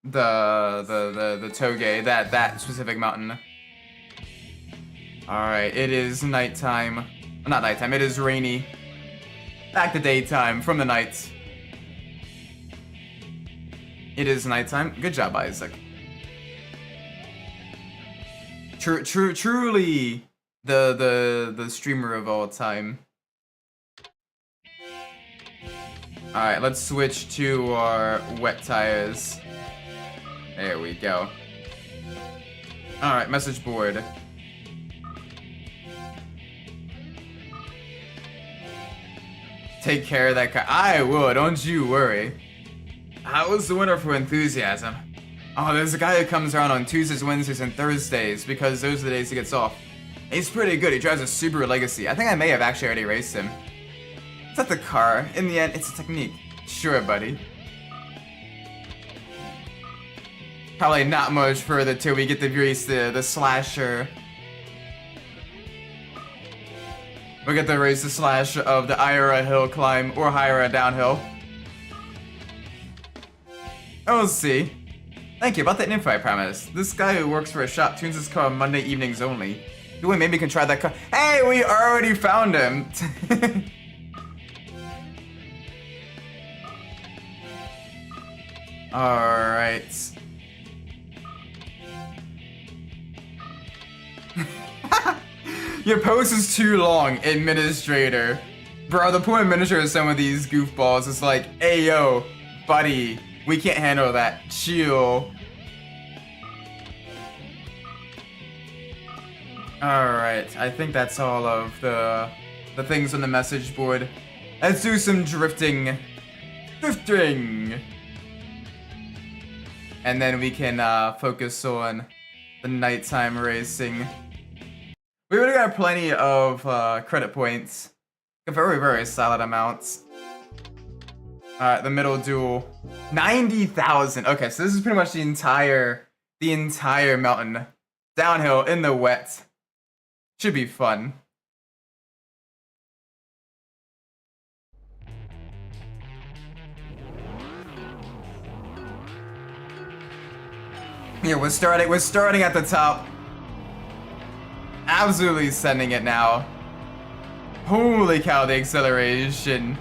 togue, that specific mountain. All right, it is nighttime. Not nighttime. It is rainy. Back to daytime from the night. It is nighttime. Good job, Isaac. Truly the streamer of all time. Alright, let's switch to our wet tires. There we go. Alright, message board. Take care of that car. I will, don't you worry. How was the winter for enthusiasm? Oh, there's a guy who comes around on Tuesdays, Wednesdays, and Thursdays because those are the days he gets off. He's pretty good. He drives a Subaru Legacy. I think I may have actually already raced him. It's not the car. In the end, it's a technique. Sure, buddy. Probably not much further till we get to race the slasher. We get to race the slasher of the Iroha hill climb or higher downhill. We'll see. Thank you. About that info I promised. This guy who works for a shop tunes his car on Monday evenings only. Maybe we can try that car. Hey, we already found him. Alright. Your post is too long, administrator. Bro, the poor administrator of some of these goofballs is like, hey yo, buddy, we can't handle that. Chill. Alright, I think that's all of the things on the message board. Let's do some drifting. Drifting! And then we can focus on the nighttime racing. We already got plenty of credit points. A very, very solid amounts. Alright, the middle duel. 90,000. Okay, so this is pretty much the entire mountain. Downhill in the wet. Should be fun. Yeah, we're starting at the top. Absolutely sending it now. Holy cow, the acceleration.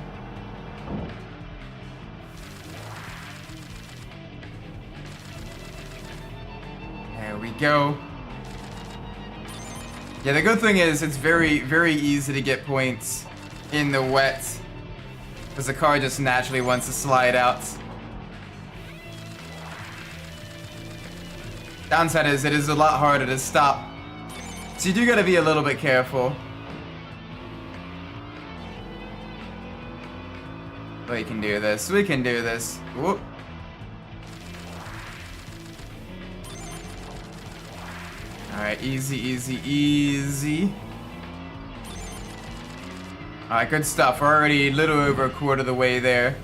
There we go. Yeah, the good thing is it's very, very easy to get points in the wet. Because the car just naturally wants to slide out. Downside is it is a lot harder to stop. So you do gotta be a little bit careful. We can do this. We can do this. Whoop. Alright, easy, easy, easy. Alright, good stuff. We're already a little over a quarter of the way there.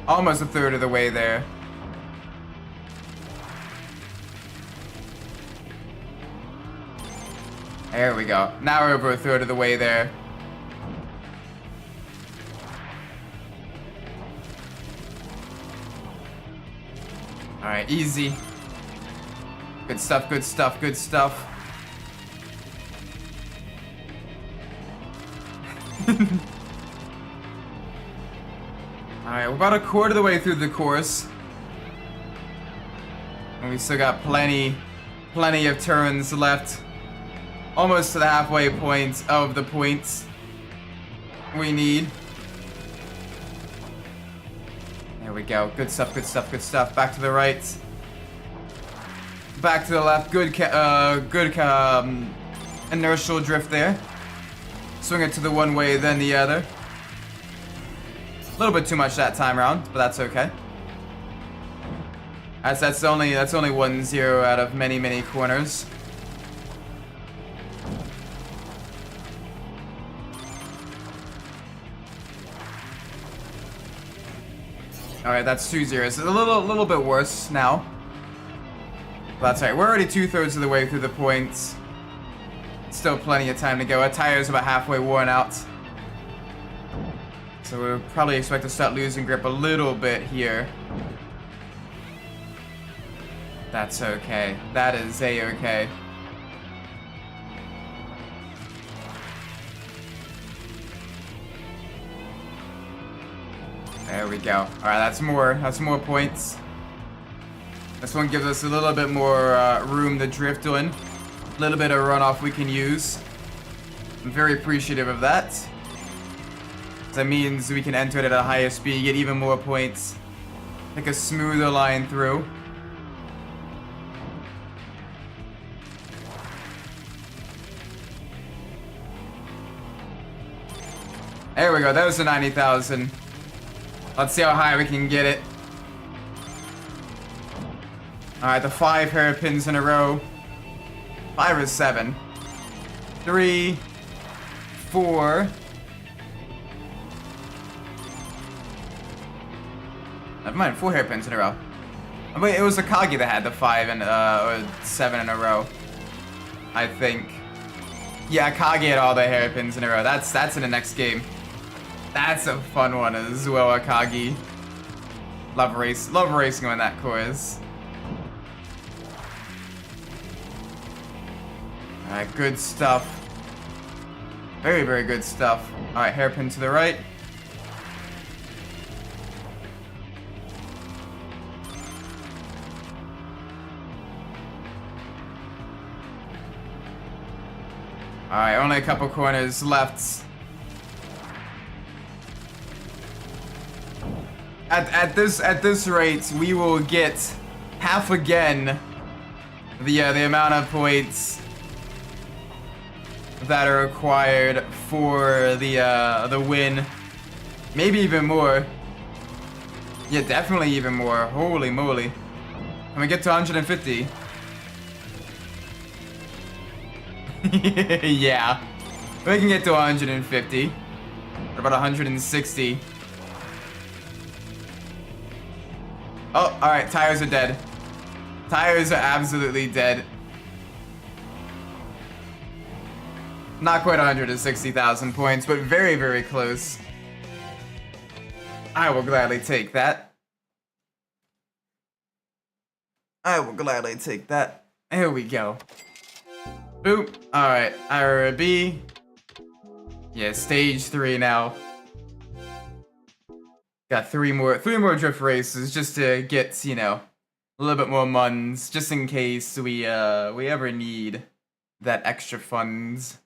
Almost a third of the way there. There we go. Now we're over a third of the way there. Alright, easy. Good stuff, good stuff, good stuff. Alright, we're about a quarter of the way through the course. And we still got plenty of turns left. Almost to the halfway point of the points we need. There we go. Good stuff, good stuff, good stuff. Back to the right. Back to the left. Good inertial drift there. Swing it to the one way, then the other. A little bit too much that time around, but that's okay. That's only 1-0 out of many corners. Alright, that's 2-0. It's a little bit worse now. But that's alright. We're already 2/3 of the way through the points. Still plenty of time to go. Our tire's about halfway worn out. So we'll probably expect to start losing grip a little bit here. That's okay. That is a-okay. There we go. Alright, that's more points. This one gives us a little bit more room to drift in. A little bit of runoff we can use. I'm very appreciative of that. That means we can enter it at a higher speed, get even more points. Take a smoother line through. There we go, that was the 90,000. Let's see how high we can get it. Alright, the 5 hairpins in a row. 5 or 7. 3, 4. Never mind, 4 hairpins in a row. Oh, wait, it was Akagi that had the 5 and or 7 in a row. I think. Yeah, Akagi had all the hairpins in a row. That's in the next game. That's a fun one as well, Akagi. Love racing on that course. Alright, good stuff. Very, very good stuff. Alright, hairpin to the right. Alright, only a couple corners left. At this rate, we will get half again the amount of points that are required for the win. Maybe even more. Yeah, definitely even more. Holy moly! Can we get to 150? Yeah, we can get to 150. What about 160? Oh, alright, tires are dead. Tires are absolutely dead. Not quite 160,000 points, but very, very close. I will gladly take that. I will gladly take that. Here we go. Boop. Alright, Iroha B. Yeah, stage 3 now. Got three more drift races just to get, you know, a little bit more muns, just in case we ever need that extra funds.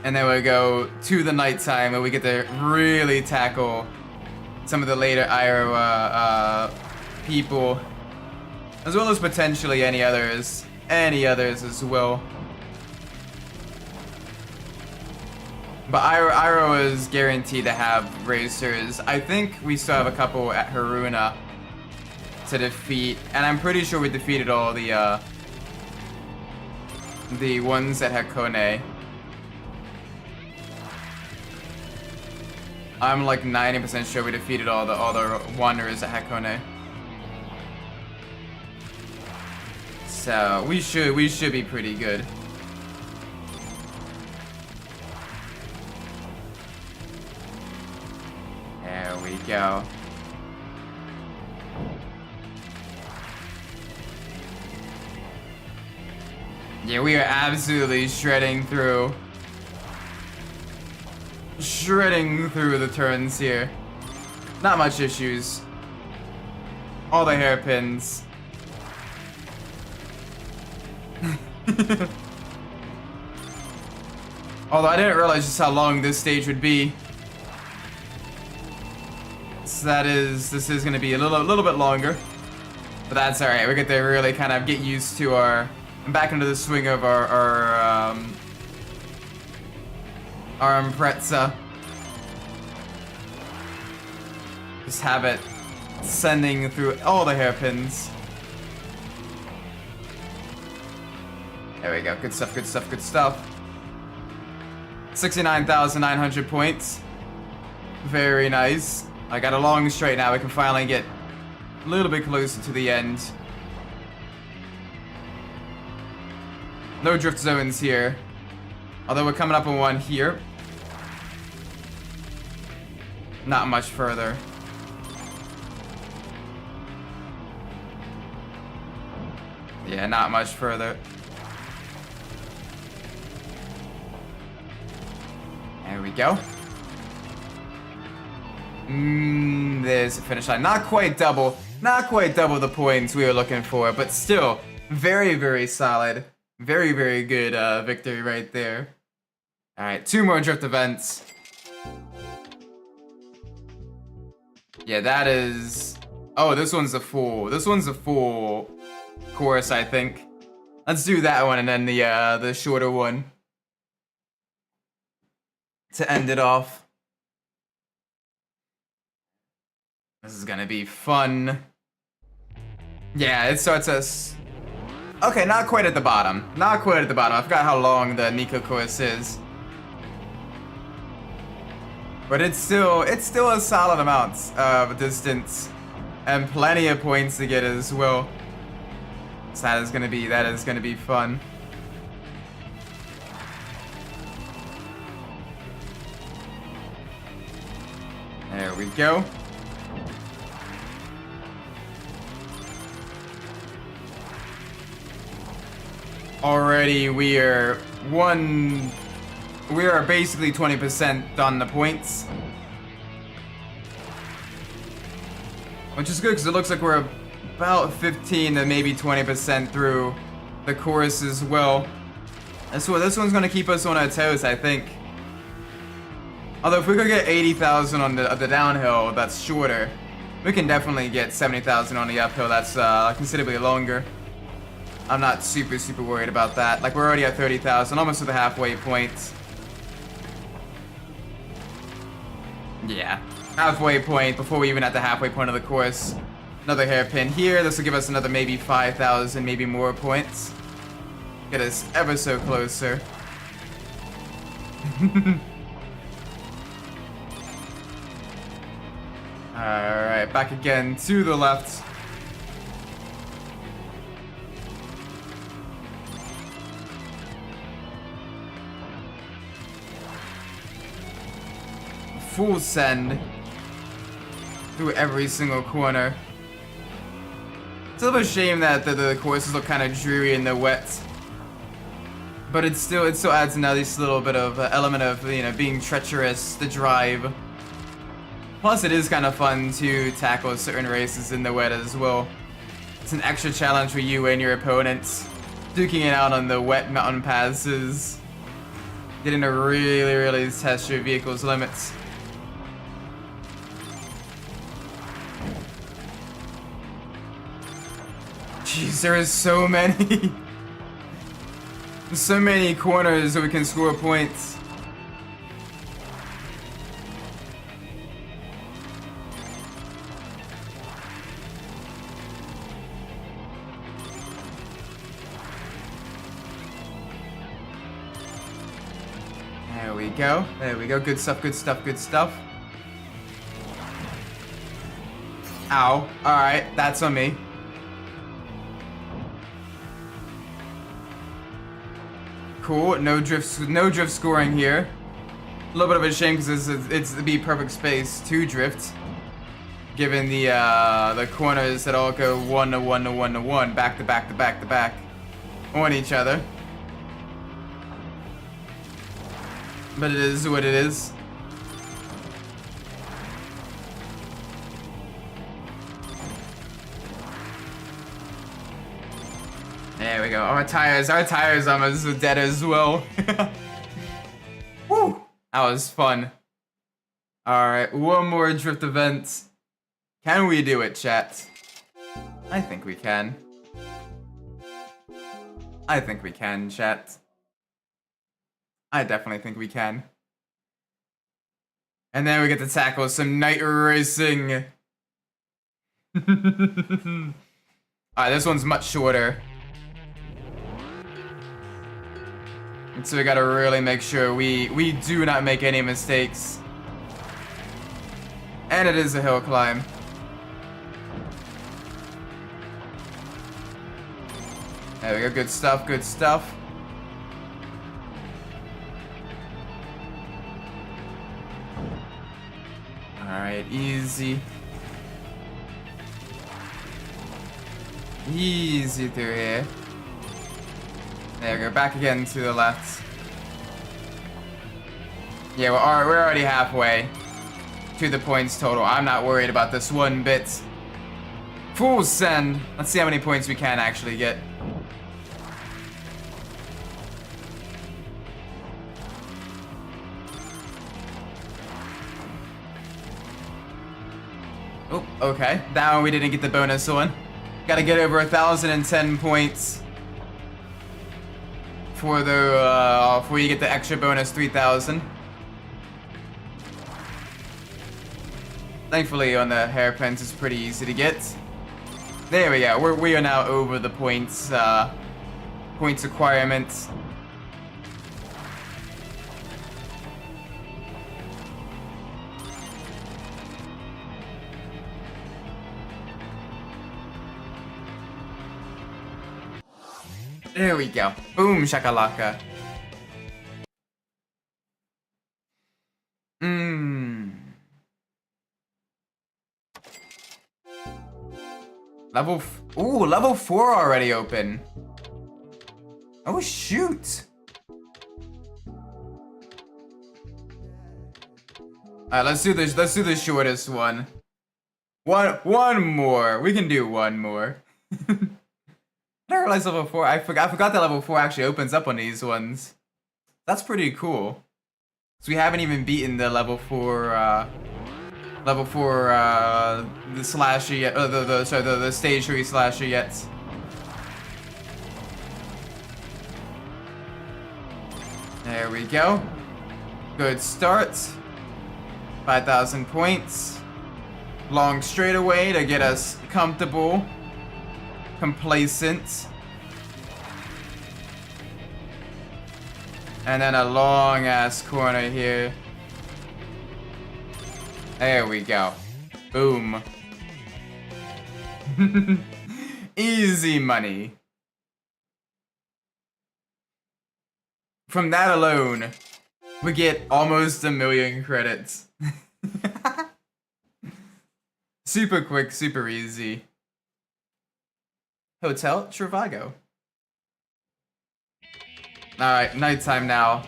And then we go to the nighttime, and we get to really tackle some of the later Iroha people, as well as potentially any others as well. But Iroha is guaranteed to have racers. I think we still have a couple at Haruna to defeat, and I'm pretty sure we defeated all the ones at Hakone. I'm like 90% sure we defeated all the wanderers at Hakone. So we should be pretty good. There we go. Yeah, we are absolutely shredding through the turns here. Not much issues. All the hairpins. Although I didn't realize just how long this stage would be. So this is going to be a little bit longer. But that's alright. We get to really kind of get used to back into the swing of our Impreza. Just have it sending through all the hairpins. There we go. Good stuff, good stuff, good stuff. 69,900 points. Very nice. I got a long straight now. We can finally get a little bit closer to the end. No drift zones here. Although we're coming up on one here. Not much further. Yeah, not much further. There we go. There's the finish line. Not quite double the points we were looking for, but still very, very solid. Very, very good victory right there. Alright, 2 more drift events. Yeah, that is... Oh, this one's a full course, I think. Let's do that one and then the shorter one to end it off. This is gonna be fun. Yeah, it starts us... Okay, not quite at the bottom. Not quite at the bottom. I forgot how long the Nico course is. But it's still a solid amount of distance. And plenty of points to get as well. So that is gonna be fun. There we go. Already we are basically 20% on the points. Which is good because it looks like we're about 15 to maybe 20% through the course as well. This one's gonna keep us on our toes, I think. Although if we could get 80,000 on the downhill, that's shorter. We can definitely get 70,000 on the uphill, that's considerably longer. I'm not super worried about that. Like, we're already at 30,000, almost to the halfway point. Yeah, halfway point before we even at the halfway point of the course. Another hairpin here. This will give us another maybe 5,000, maybe more points. Get us ever so closer. Alright, back again to the left. Full send through every single corner. It's a little bit of a shame that the courses look kind of dreary in the wet, but it still adds another little bit of element of, you know, being treacherous, the drive. Plus, it is kind of fun to tackle certain races in the wet as well. It's an extra challenge for you and your opponents, duking it out on the wet mountain passes, getting to really test your vehicle's limits. Jeez, there is so many. So many corners that we can score points. There we go. There we go. Good stuff, good stuff, good stuff. Ow. Alright, that's on me. Cool, no drift scoring here. A little bit of a shame because it's the perfect space to drift, given the corners that all go 1 to 1 to 1 to 1, back to back to back to back, on each other. But it is what it is. There we go. Our tires almost dead as well. Woo! That was fun. Alright, one more drift event. Can we do it, chat? I think we can. I think we can, chat. I definitely think we can. And then we get to tackle some night racing. Alright, this one's much shorter. And so we gotta really make sure we do not make any mistakes. And it is a hill climb. There we go, good stuff, good stuff. Alright, easy. Easy through here. There we go, back again to the left. Yeah, we're already halfway to the points total. I'm not worried about this one bit. Full send. Let's see how many points we can actually get. Oh, okay. That one we didn't get the bonus one. Gotta get over 1,010 points for the before you get the extra bonus 3,000. Thankfully, on the hairpins, it's pretty easy to get. There we go. We are now over the points requirement. There we go. Boom shakalaka. Level 4 already open. Oh shoot. Alright, let's do the shortest one. One more. We can do one more. I didn't realize level 4. I forgot that level 4 actually opens up on these ones. That's pretty cool. So we haven't even beaten the level 4 the slasher yet, the stage 3 slasher yet. There we go. Good start. 5,000 points. Long straightaway to get us comfortable, complacent. And then a long ass corner here. There we go. Boom. Easy money. From that alone, we get almost 1,000,000 credits. Super quick, super easy. Hotel Trivago. Alright, nighttime now.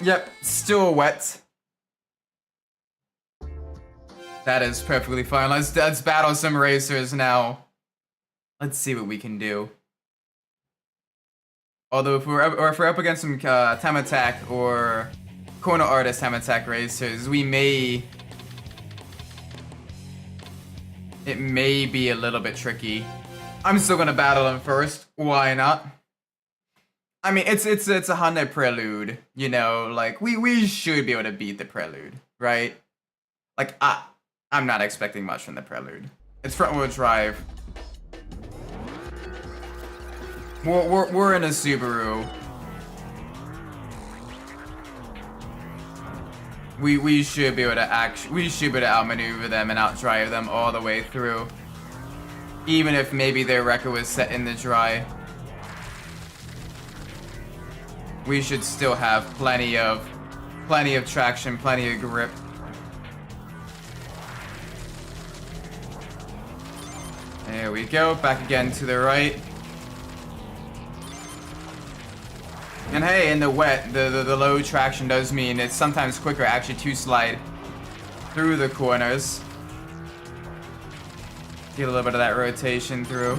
Yep, still wet. That is perfectly fine. Let's battle some racers now. Let's see what we can do. Although if we're up against some time attack or corner artist time attack racers, it may be a little bit tricky. I'm still gonna battle them first. Why not? I mean, it's a Hyundai Prelude, you know, like we should be able to beat the Prelude, right? Like I'm not expecting much from the Prelude. It's front wheel drive. We're in a Subaru. We should be able to outmaneuver them and outdrive them all the way through. Even if maybe their record was set in the dry. We should still have plenty of traction, plenty of grip. There we go, back again to the right. And hey, in the wet, the low traction does mean it's sometimes quicker actually to slide through the corners. Get a little bit of that rotation through.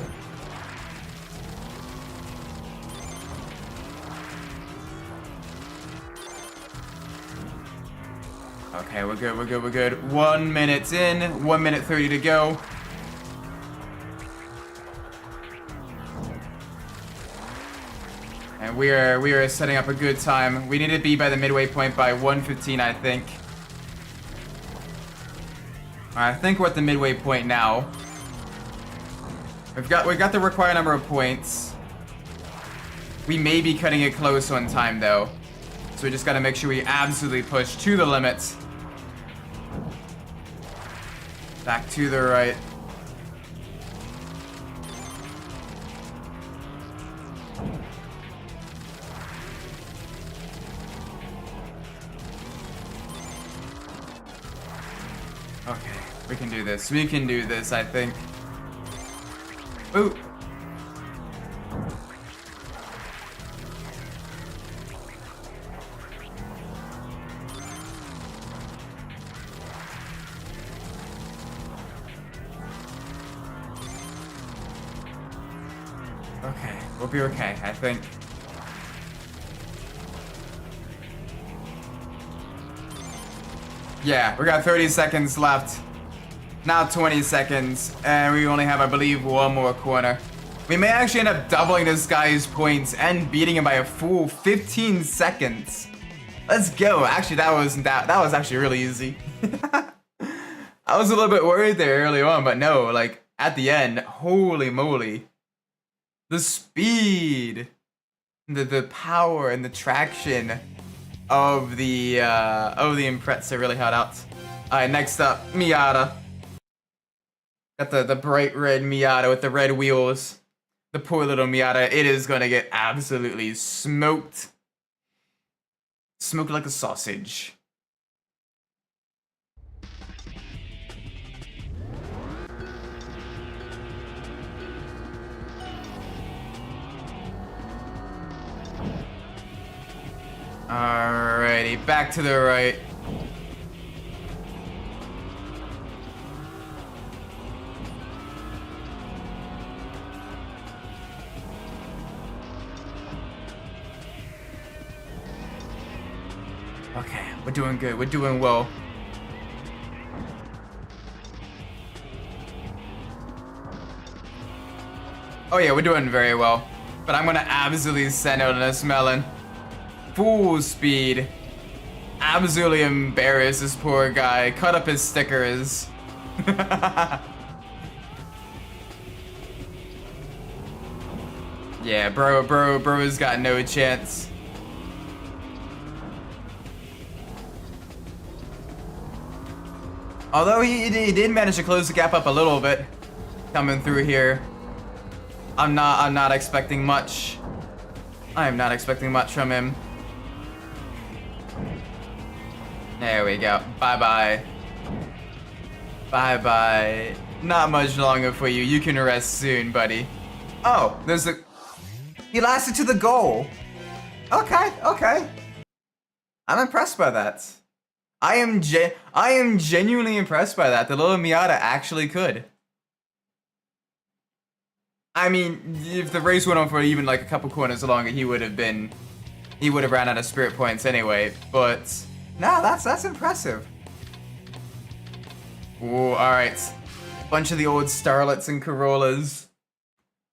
Okay, we're good, we're good, we're good. 1 minute in, 1 minute 30 to go. And we are setting up a good time. We need to be by the midway point by 1:15, I think. I think we're at the midway point now. We've got the required number of points. We may be cutting it close on time though. So we just gotta make sure we absolutely push to the limits. Back to the right. Okay, we can do this. We can do this, I think. Ooh. Okay, we'll be okay, I think. Yeah, we got 30 seconds left. Now 20 seconds, and we only have, I believe, one more corner. We may actually end up doubling this guy's points and beating him by a full 15 seconds. Let's go. Actually, that was actually really easy. I was a little bit worried there early on, but no, like at the end, holy moly. The speed, the power and the traction of the Impreza really held out. Alright, next up, Miata. Got the bright red Miata with the red wheels. The poor little Miata, it is gonna get absolutely smoked. Smoked like a sausage. Alrighty, back to the right. Okay, we're doing good. We're doing well. Oh yeah, we're doing very well. But I'm gonna absolutely send out on this melon. Full speed. Absolutely embarrass this poor guy. Cut up his stickers. Yeah, bro's got no chance. Although he did manage to close the gap up a little bit, coming through here. I'm not expecting much. I am not expecting much from him. There we go. Bye-bye. Bye-bye. Not much longer for you. You can rest soon, buddy. Oh, there's a... He lasted to the goal. Okay, okay. I'm impressed by that. I am genuinely impressed by that. The little Miata actually could. I mean, if the race went on for even like a couple corners longer, he would have ran out of spirit points anyway. But no, that's impressive. Ooh, all right. Bunch of the old Starlets and Corollas.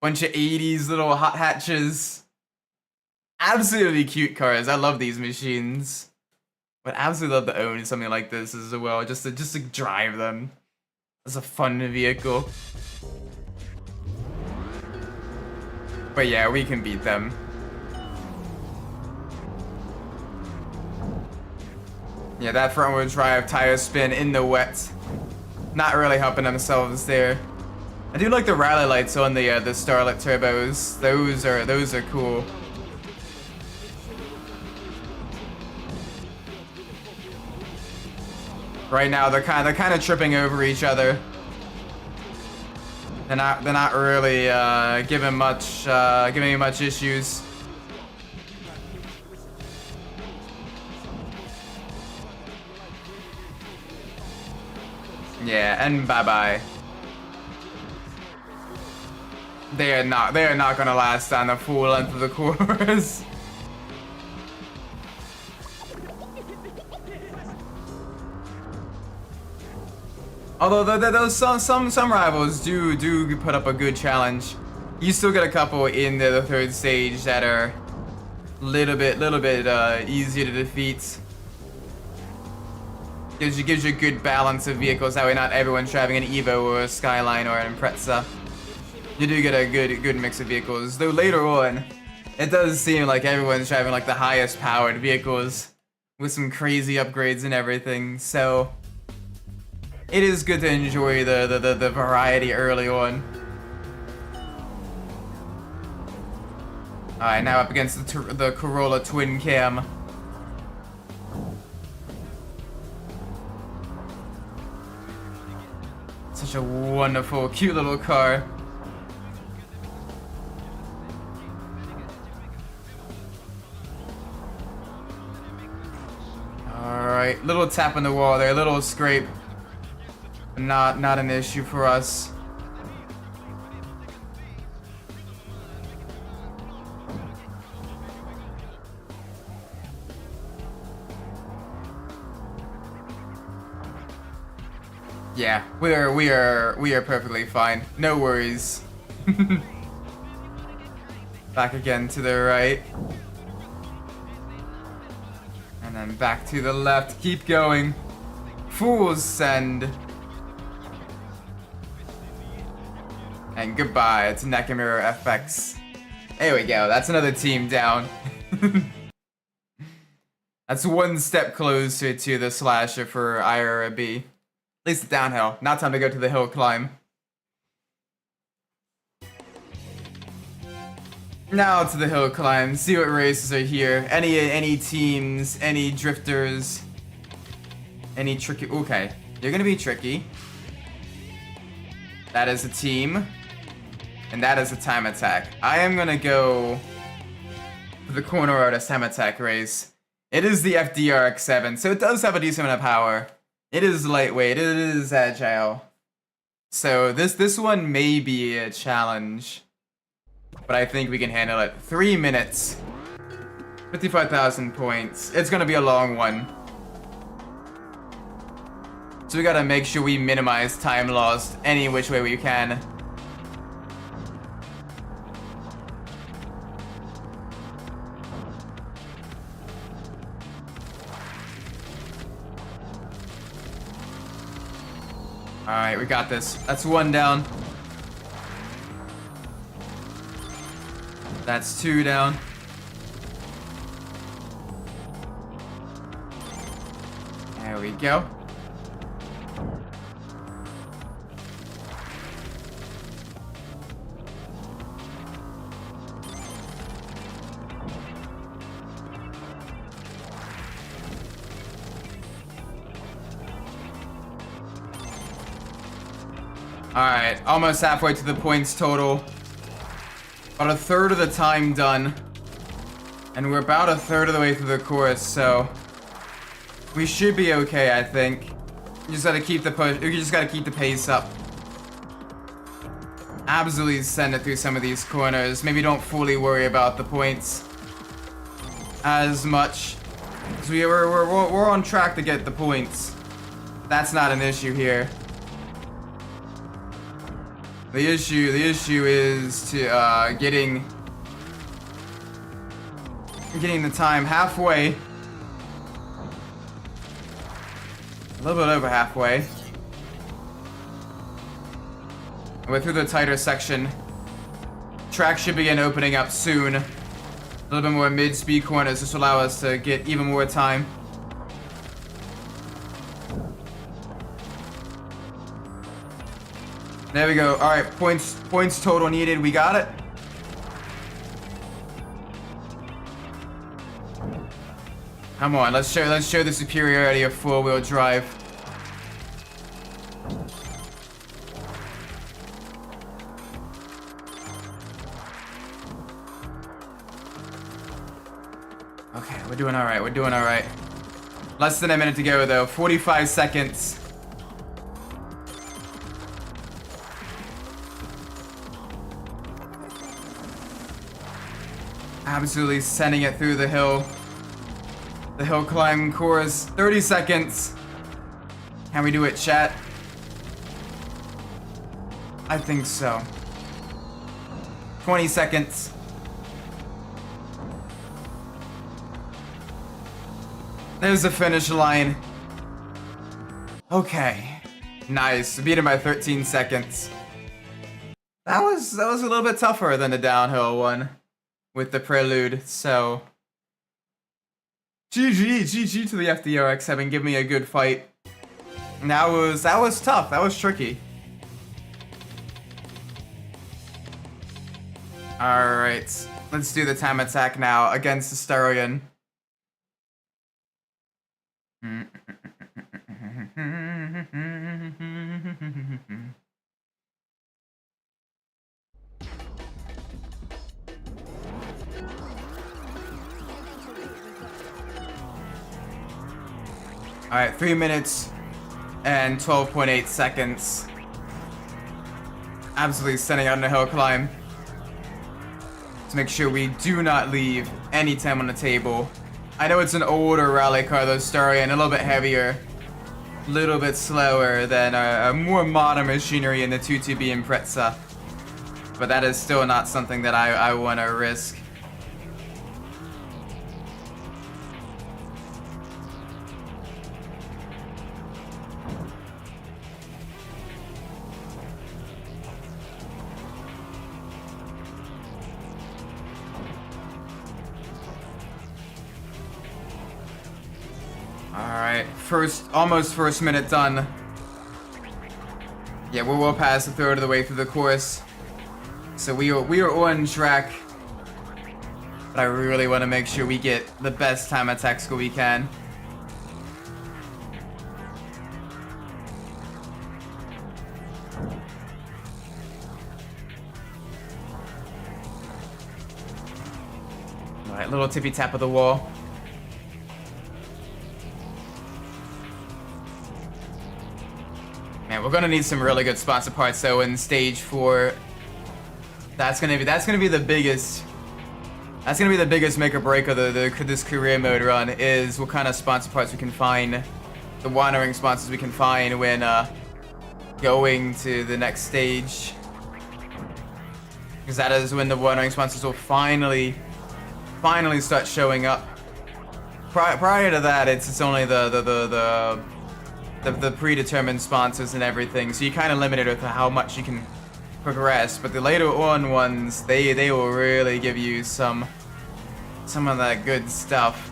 Bunch of 80s little hot hatches. Absolutely cute cars. I love these machines. But absolutely love to own something like this as well, just to drive them. It's a fun vehicle. But yeah, we can beat them. Yeah, that front wheel drive tire spin in the wet. Not really helping themselves there. I do like the rally lights on the Starlet turbos. Those are cool. Right now, they're kind of tripping over each other. They're not really giving me much issues. Yeah, and bye bye. They are not gonna last on the full length of the course. Although those some rivals do put up a good challenge. You still get a couple in the third stage that are little bit easier to defeat. Gives you a good balance of vehicles. That way, not everyone's driving an Evo or a Skyline or an Impreza. You do get a good mix of vehicles. Though later on, it does seem like everyone's driving like the highest powered vehicles with some crazy upgrades and everything. So it is good to enjoy the variety early on. Alright, now up against the Corolla twin cam. Such a wonderful, cute little car. Alright, little tap on the wall there, little scrape. Not an issue for us. Yeah, we are perfectly fine. No worries. Back again to the right. And then back to the left. Keep going. Full send. And goodbye to Nakamura FX. There we go. That's another team down. That's one step closer to the slasher for Iroha B. At least downhill. Now time to go to the hill climb. Now to the hill climb. See what races are here. Any teams, any drifters, any tricky. Okay, you're gonna be tricky. That is a team, and that is a time attack. I am gonna go for the corner artist time attack race. It is the FDRX7, so it does have a decent amount of power. It is lightweight, it is agile. So this one may be a challenge, but I think we can handle it. 3 minutes, 55,000 points. It's gonna be a long one. So we gotta make sure we minimize time lost any which way we can. Alright, we got this. That's one down. That's two down. There we go. Alright, almost halfway to the points total. About a third of the time done. And we're about a third of the way through the course, so we should be okay, I think. You just gotta keep the push. You just gotta keep the pace up. Absolutely send it through some of these corners. Maybe don't fully worry about the points as much. Because we're on track to get the points. That's not an issue here. The issue is to getting the time halfway. A little bit over halfway. We're through the tighter section. Track should begin opening up soon. A little bit more mid-speed corners. This will allow us to get even more time. There we go. All right, points total needed. We got it. Come on, let's show the superiority of four-wheel drive. Okay, we're doing all right. We're doing all right. Less than a minute to go though. 45 seconds. Absolutely sending it through the hill. The hill climb course. 30 seconds. Can we do it, chat? I think so. 20 seconds. There's the finish line. Okay. Nice. Beat him by 13 seconds. That was a little bit tougher than the downhill one with the prelude, so GG to the FDRX having given me a good fight. And that was tough. That was tricky. Alright. Let's do the time attack now against the Styrian. Alright, 3 minutes and 12.8 seconds. Absolutely sending out on a hill climb. To make sure we do not leave any time on the table. I know it's an older rally car, though, Styrian, a little bit heavier. A little bit slower than a more modern machinery in the 2TB and Impreza. But that is still not something that I want to risk. Alright, almost first minute done. Yeah, we're well past a third of the way through the course. So we are on track. But I really want to make sure we get the best time attack score we can. Alright, little tippy tap of the wall. Man, we're gonna need some really good sponsor parts though in stage 4. That's gonna be the biggest. That's gonna be the biggest make or break of this career mode run, is what kind of sponsor parts we can find, the wandering sponsors we can find when going to the next stage. Because that is when the wandering sponsors will finally start showing up. Prior to that, it's only the predetermined sponsors and everything, so you're kind of limited with how much you can progress. But the later on ones, they will really give you some of that good stuff.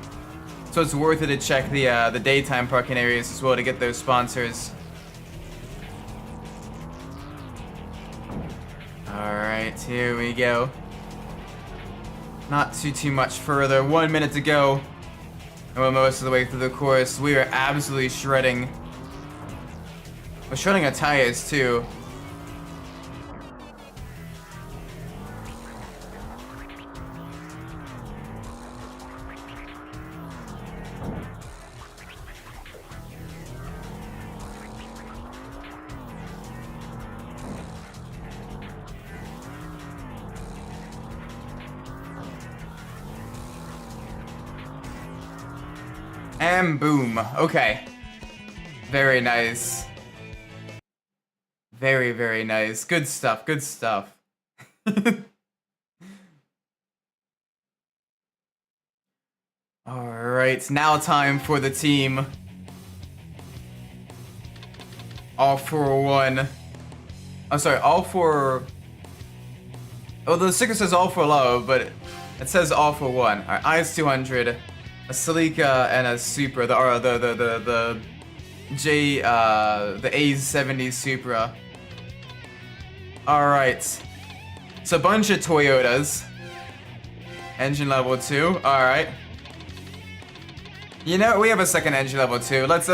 So it's worth it to check the daytime parking areas as well to get those sponsors. All right, here we go. Not too much further. 1 minute to go, and we're most of the way through the course. We are absolutely shredding. We're shredding our tires too. And boom. Okay. Very nice. Very, very nice. Good stuff. Good stuff. Alright, now time for the team. All for one. I'm sorry, all for... Oh, the sticker says all for love, but it says all for one. Alright, IS-200, a Celica, and a Supra. The A70 Supra. Alright. It's a bunch of Toyotas. Engine level 2. Alright. You know, we have a second engine level 2. Let's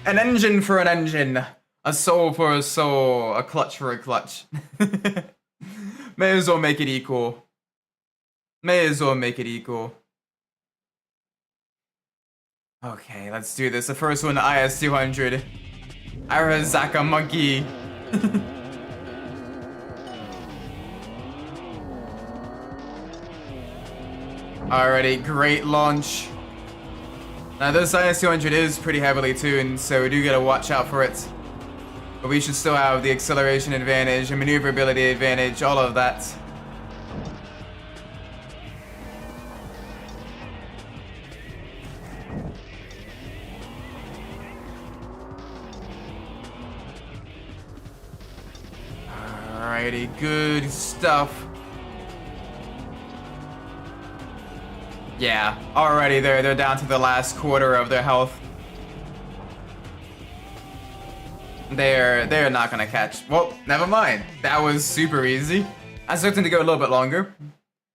an engine for an engine. A soul for a soul. A clutch for a clutch. May as well make it equal. May as well make it equal. Okay, let's do this. The first one, the IS-200. Iroha Monkey. Alrighty, great launch. Now this IS-200 is pretty heavily tuned, so we do gotta watch out for it. But we should still have the acceleration advantage and maneuverability advantage, all of that. Alrighty, good stuff. Yeah, already they're down to the last quarter of their health. They're not gonna catch. Well, never mind. That was super easy. I was expecting to go a little bit longer.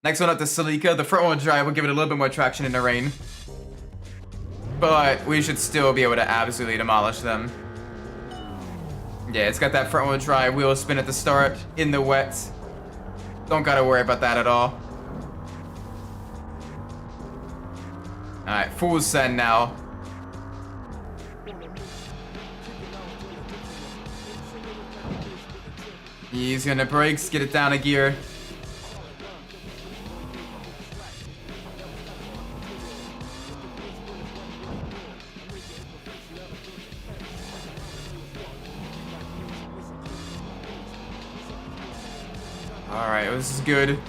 Next one up to Celica. The front wheel drive will give it a little bit more traction in the rain. But we should still be able to absolutely demolish them. Yeah, it's got that front wheel drive wheel spin at the start in the wet. Don't gotta worry about that at all. Alright, full send now. He's gonna brakes, get it down a gear. Alright, this is good.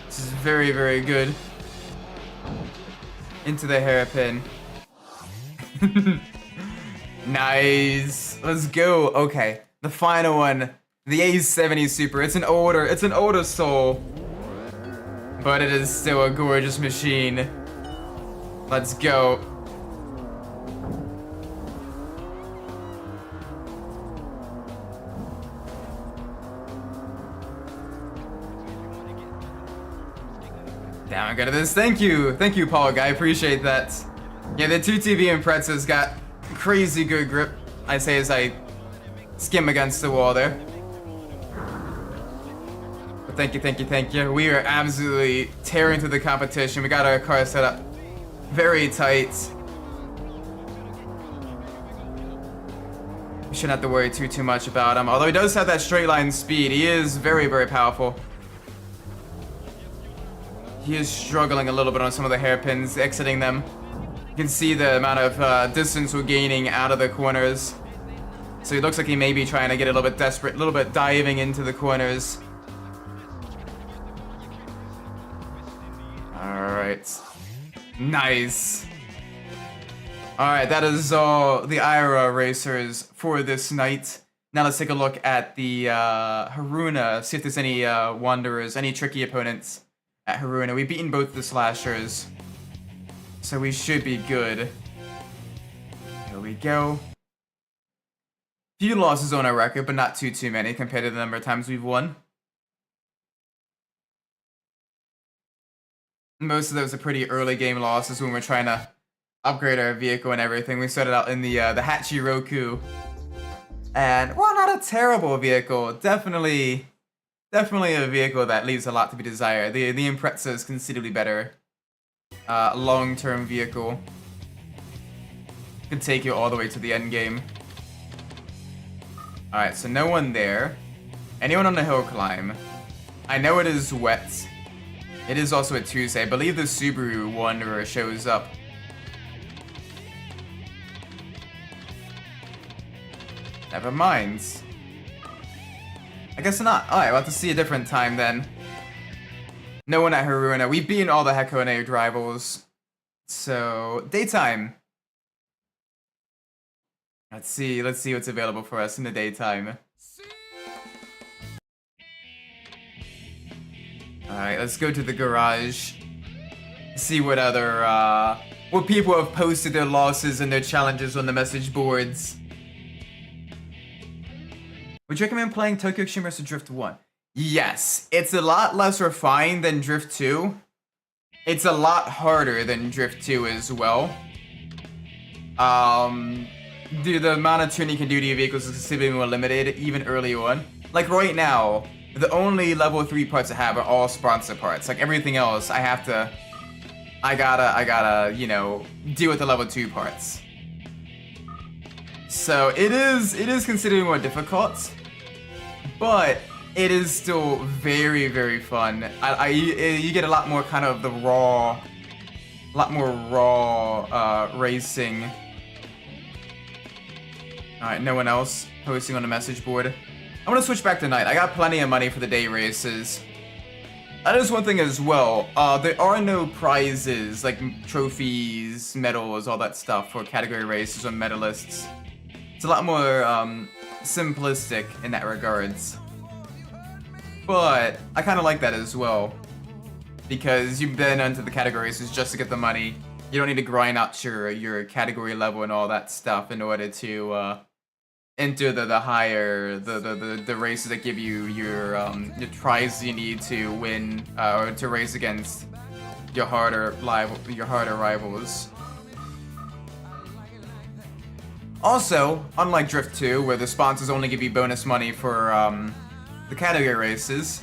This is very, very good. Into the hairpin. Nice. Let's go. Okay, the final one. The A70 Super. It's an older soul, but it is still a gorgeous machine. Let's go. Damn, I'm good at this. Thank you, Paul Guy. I appreciate that. Yeah, the 2TV Imprezza's got crazy good grip. I say as I skim against the wall there. But thank you. We are absolutely tearing through the competition. We got our car set up very tight. We shouldn't have to worry too much about him. Although he does have that straight line speed, he is very, very powerful. He is struggling a little bit on some of the hairpins, exiting them. You can see the amount of distance we're gaining out of the corners. So he looks like he may be trying to get a little bit desperate, a little bit diving into the corners. Alright. Nice. Alright, that is all the Iroha racers for this night. Now let's take a look at the Haruna, see if there's any wanderers, any tricky opponents at Haruna. We've beaten both the slashers, so we should be good. Here we go. Few losses on our record, but not too many compared to the number of times we've won. Most of those are pretty early game losses when we're trying to upgrade our vehicle and everything. We started out in the Hachiroku, and well, not a terrible vehicle. Definitely a vehicle that leaves a lot to be desired. The Imprezza is considerably better. Long-term vehicle. Could take you all the way to the end game. Alright, so no one there. Anyone on the hill climb? I know it is wet. It is also a Tuesday. I believe the Subaru Wanderer shows up. Never mind. I guess not. Alright, we'll have to see a different time then. No one at Haruna. We've beaten all the Hakone rivals. So, daytime. Let's see what's available for us in the daytime. Alright, let's go to the garage. See what other, what people have posted their losses and their challenges on the message boards. Would you recommend playing Tokyo Xtreme vs Drift 1? Yes, it's a lot less refined than Drift 2. It's a lot harder than Drift 2 as well. The amount of tuning you can do to your vehicles is considerably more limited, even early on. Like right now, the only level 3 parts I have are all sponsor parts. Like everything else, I gotta, you know, deal with the level 2 parts. So it is considerably more difficult, but it is still very, very fun. You get a lot more kind of the raw, racing. Alright, no one else posting on the message board. I'm gonna switch back to night. I got plenty of money for the day races. That is one thing as well. There are no prizes like trophies, medals, all that stuff for category races or medalists. It's a lot more simplistic in that regards. But I kind of like that as well, because you've been into the category races just to get the money. You don't need to grind out your category level and all that stuff in order to enter the higher the races that give you your prize you need to win or to race against your harder rivals. Also, unlike Drift 2, where the sponsors only give you bonus money for the category races,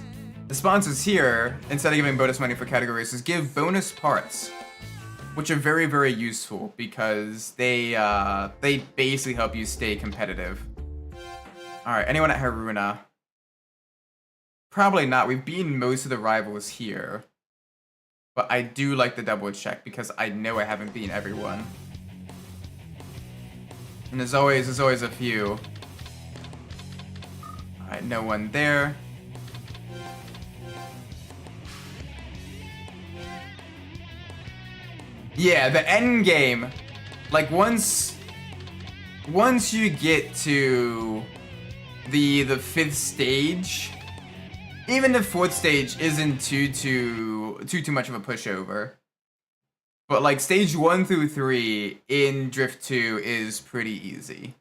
the sponsors here, instead of giving bonus money for category races, give bonus parts, which are very, very useful because they basically help you stay competitive. Alright, anyone at Haruna? Probably not. We've beaten most of the rivals here. But I do like the double check because I know I haven't beaten everyone. And there's always a few. Alright, no one there. Yeah, the end game. Like once you get to the 5th stage, even the 4th stage isn't too much of a pushover. But like stage 1 through 3 in Drift 2 is pretty easy.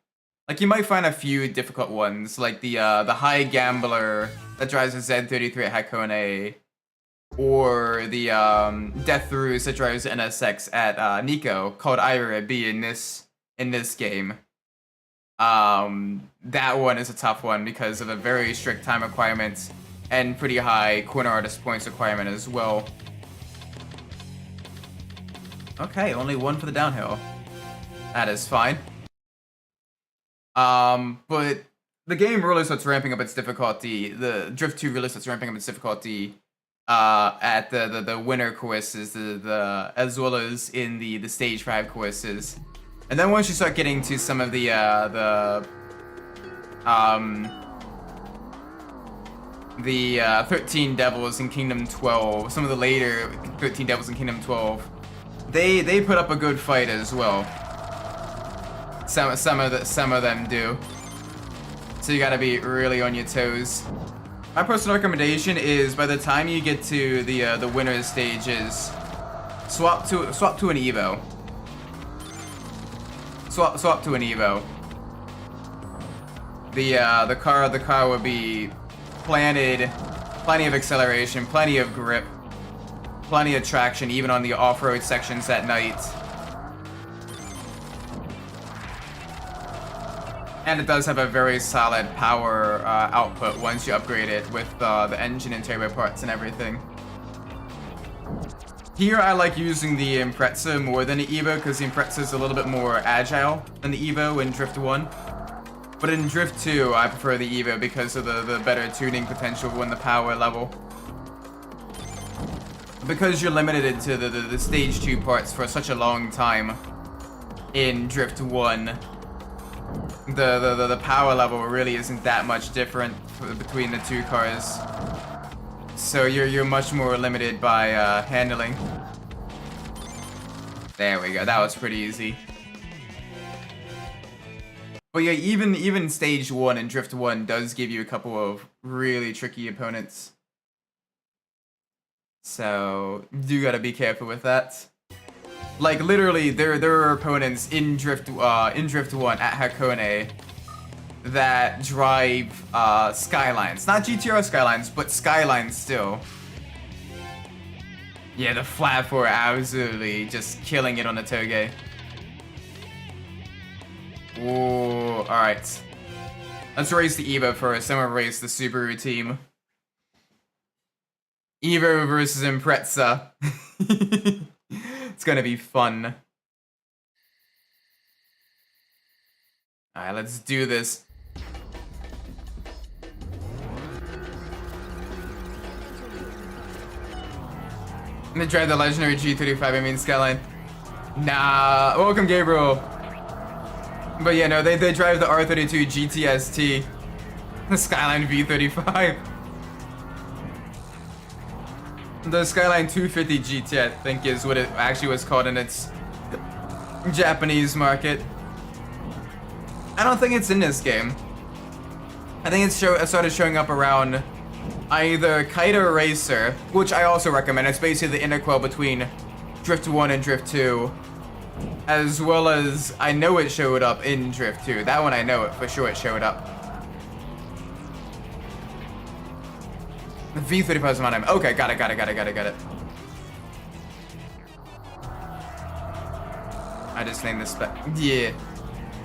Like you might find a few difficult ones, like the high gambler that drives a Z33 at Hakone, or the Death Ruse that drives an NSX at Nico, called Iroha B in this game. That one is a tough one because of a very strict time requirement and pretty high corner artist points requirement as well. Okay, only one for the downhill. That is fine. But the game really starts ramping up its difficulty. The Drift 2 really starts ramping up its difficulty at the winter courses, as well as in the stage 5 courses. And then once you start getting to some of the 13 Devils in Kingdom 12, some of the later 13 Devils in Kingdom 12, they put up a good fight as well. Some of them do. So you gotta be really on your toes. My personal recommendation is by the time you get to the winner stages, swap to an Evo. Swap to an Evo. The car will be planted, plenty of acceleration, plenty of grip, plenty of traction, even on the off-road sections at night. And it does have a very solid power output once you upgrade it with the engine and turbo parts and everything. Here I like using the Impreza more than the Evo because the Impreza is a little bit more agile than the Evo in Drift 1. But in Drift 2 I prefer the Evo because of the better tuning potential when the power level. Because you're limited to the stage 2 parts for such a long time in Drift 1, the power level really isn't that much different between the two cars. So you're much more limited by handling. There we go, that was pretty easy. But yeah, even stage 1 in Drift 1 does give you a couple of really tricky opponents. So you gotta be careful with that. Like literally, there are opponents in Drift 1 at Hakone that drive Skylines, not GTR Skylines, but Skylines still. Yeah, the flat four absolutely just killing it on the togue. Ooh, all right. Let's race the Evo first, then we'll race the Subaru team. Evo versus Impreza. It's gonna be fun. Alright, let's do this. I'm gonna drive the legendary G35, I mean Skyline. Nah, welcome Gabriel. But yeah, no, they drive the R32 GTST, the Skyline V35. The Skyline 250 GT, I think, is what it actually was called in its Japanese market. I don't think it's in this game. I think it started showing up around either Kaido Racer, which I also recommend. It's basically the interquel between Drift 1 and Drift 2. As well as, I know it showed up in Drift 2. That one I know it, for sure it showed up. The V35 is my name. Okay, got it. I just named this spec. Yeah.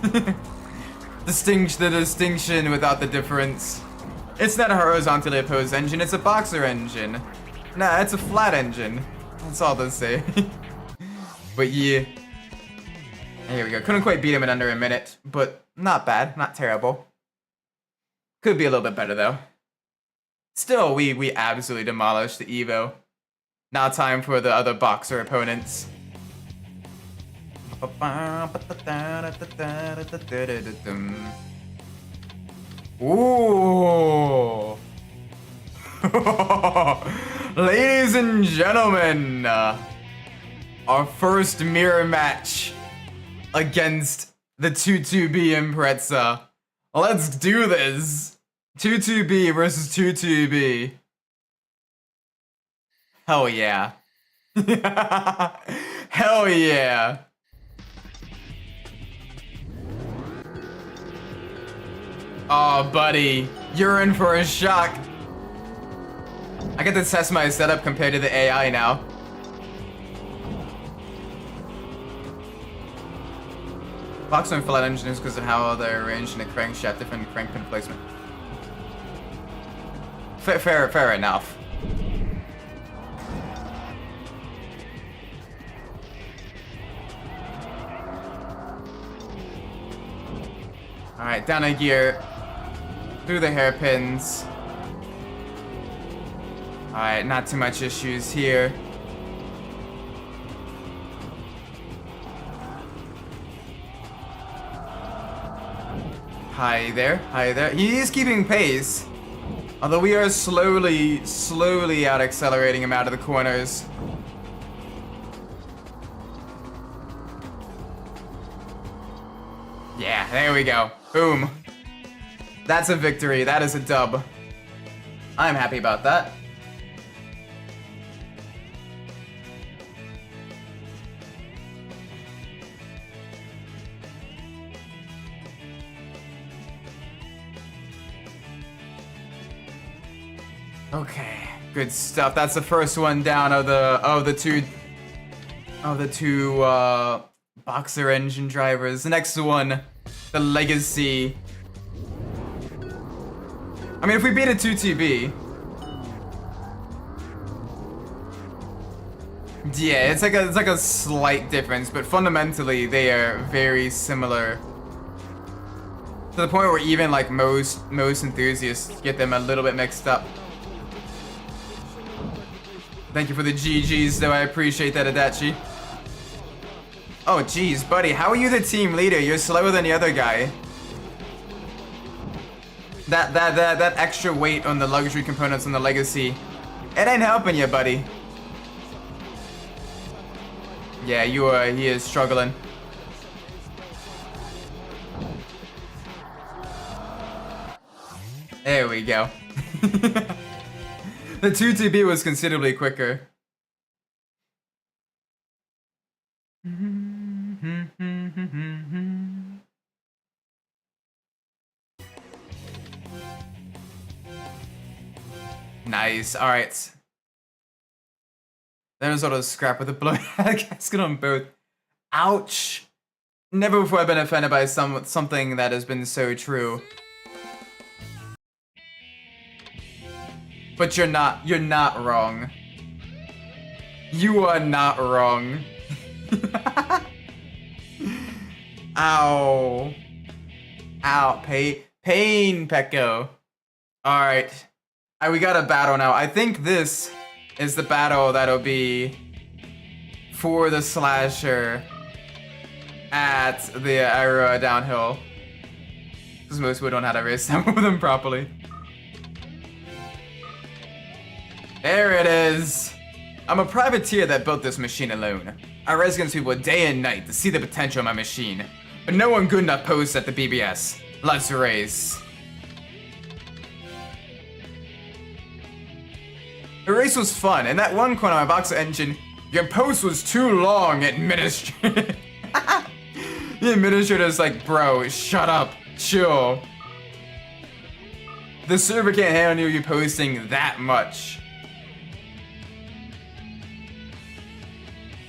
The distinction without the difference. It's not a horizontally opposed engine, it's a boxer engine. Nah, it's a flat engine. That's all to say. But yeah. Here we go. Couldn't quite beat him in under a minute, but not bad, not terrible. Could be a little bit better though. Still, we absolutely demolished the Evo. Now time for the other boxer opponents. Ooh. Ladies and gentlemen, our first mirror match against the 22B Impreza. Let's do this. 22B versus 22B. Hell yeah. Hell yeah. Oh, buddy, you're in for a shock. I get to test my setup compared to the AI now. Boxer and flat engines because of how they're arranged in a crankshaft, different crankpin placement. Fair enough. Alright, down a gear. Through the hairpins. Alright, not too much issues here. Hi there, hi there. He is keeping pace. Although we are slowly out accelerating him out of the corners. Yeah, there we go. Boom. That's a victory. That is a dub. I'm happy about that. Okay, good stuff. That's the first one down of the two boxer engine drivers. The next one, the Legacy. I mean, if we beat a 2TB, yeah, it's like a slight difference, but fundamentally they are very similar. To the point where even like most enthusiasts get them a little bit mixed up. Thank you for the GGs, though. I appreciate that, Adachi. Oh, geez, buddy. How are you the team leader? You're slower than the other guy. That extra weight on the luxury components on the Legacy. It ain't helping you, buddy. Yeah, he is struggling. There we go. The 2TB was considerably quicker. Nice, alright. There's all those scrap with a blown gasket on both. Ouch! Never before I've been offended by something that has been so true. But you're not wrong. You are not wrong. Ow. Ow, pain, Pecco. Alright. We got a battle now. I think this is the battle that'll be for the slasher. at the Iroha downhill. Because most people don't know how to race some of them properly. There it is. I'm a privateer that built this machine alone. I race against people day and night to see the potential of my machine. But no one good enough posts at the BBS. Let's race. The race was fun, and that one corner on my boxer engine, your post was too long, administrator. The administrator's like, bro, shut up, chill. The server can't handle you posting that much.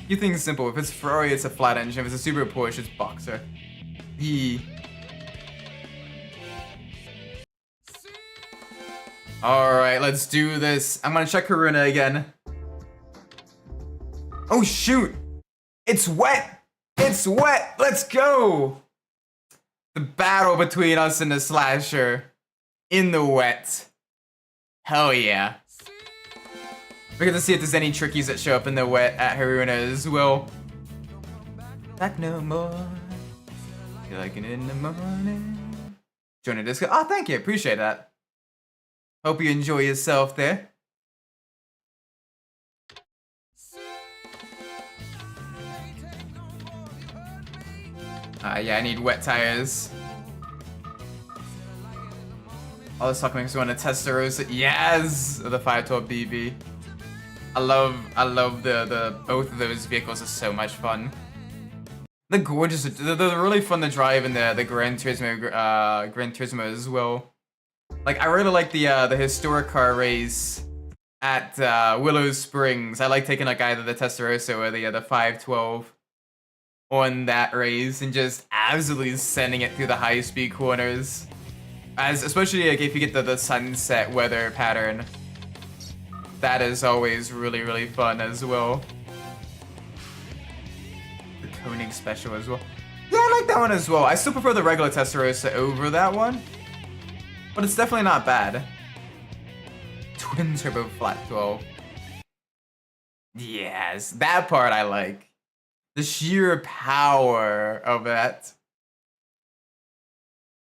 You think it's simple. If it's Ferrari, it's a flat engine. If it's a Super Porsche, it's boxer. Alright, let's do this. I'm gonna check Haruna again. Oh shoot! It's wet! It's wet! Let's go! The battle between us and the slasher. In the wet. Hell yeah. We're gonna see if there's any trickies that show up in the wet at Haruna as well. Back no more. Feel like it in the morning. Join the disco. Oh, thank you. Appreciate that. Hope you enjoy yourself there. Yeah, I need wet tires. All this talk makes me want to test the Rosa. Yes! The 512 BB. I love the both of those vehicles are so much fun. They're gorgeous. They're really fun to drive in the Gran Turismo as well. Like I really like the historic car race at Willow Springs. I like taking like either the Testarossa or the 512 on that race and just absolutely sending it through the high speed corners. Especially like if you get the sunset weather pattern. That is always really fun as well. The Koenig special as well. Yeah, I like that one as well. I still prefer the regular Testarossa over that one. But it's definitely not bad. Twin turbo flat 12. Yes, that part I like. The sheer power of that.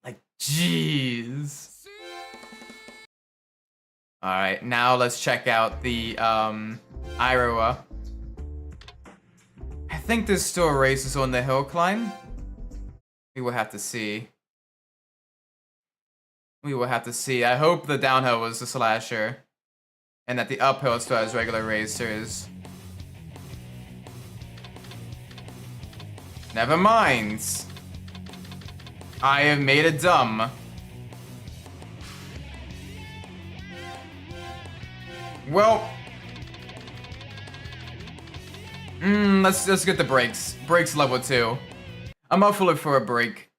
Like, jeez. Alright, now let's check out the Iroha. I think there's still races on the hill climb. We will have to see. We will have to see. I hope the downhill was the slasher. And that the uphill still has regular racers. Never mind. I have made it dumb. Well, let's get the brakes. Brakes level 2. I'm up for a break.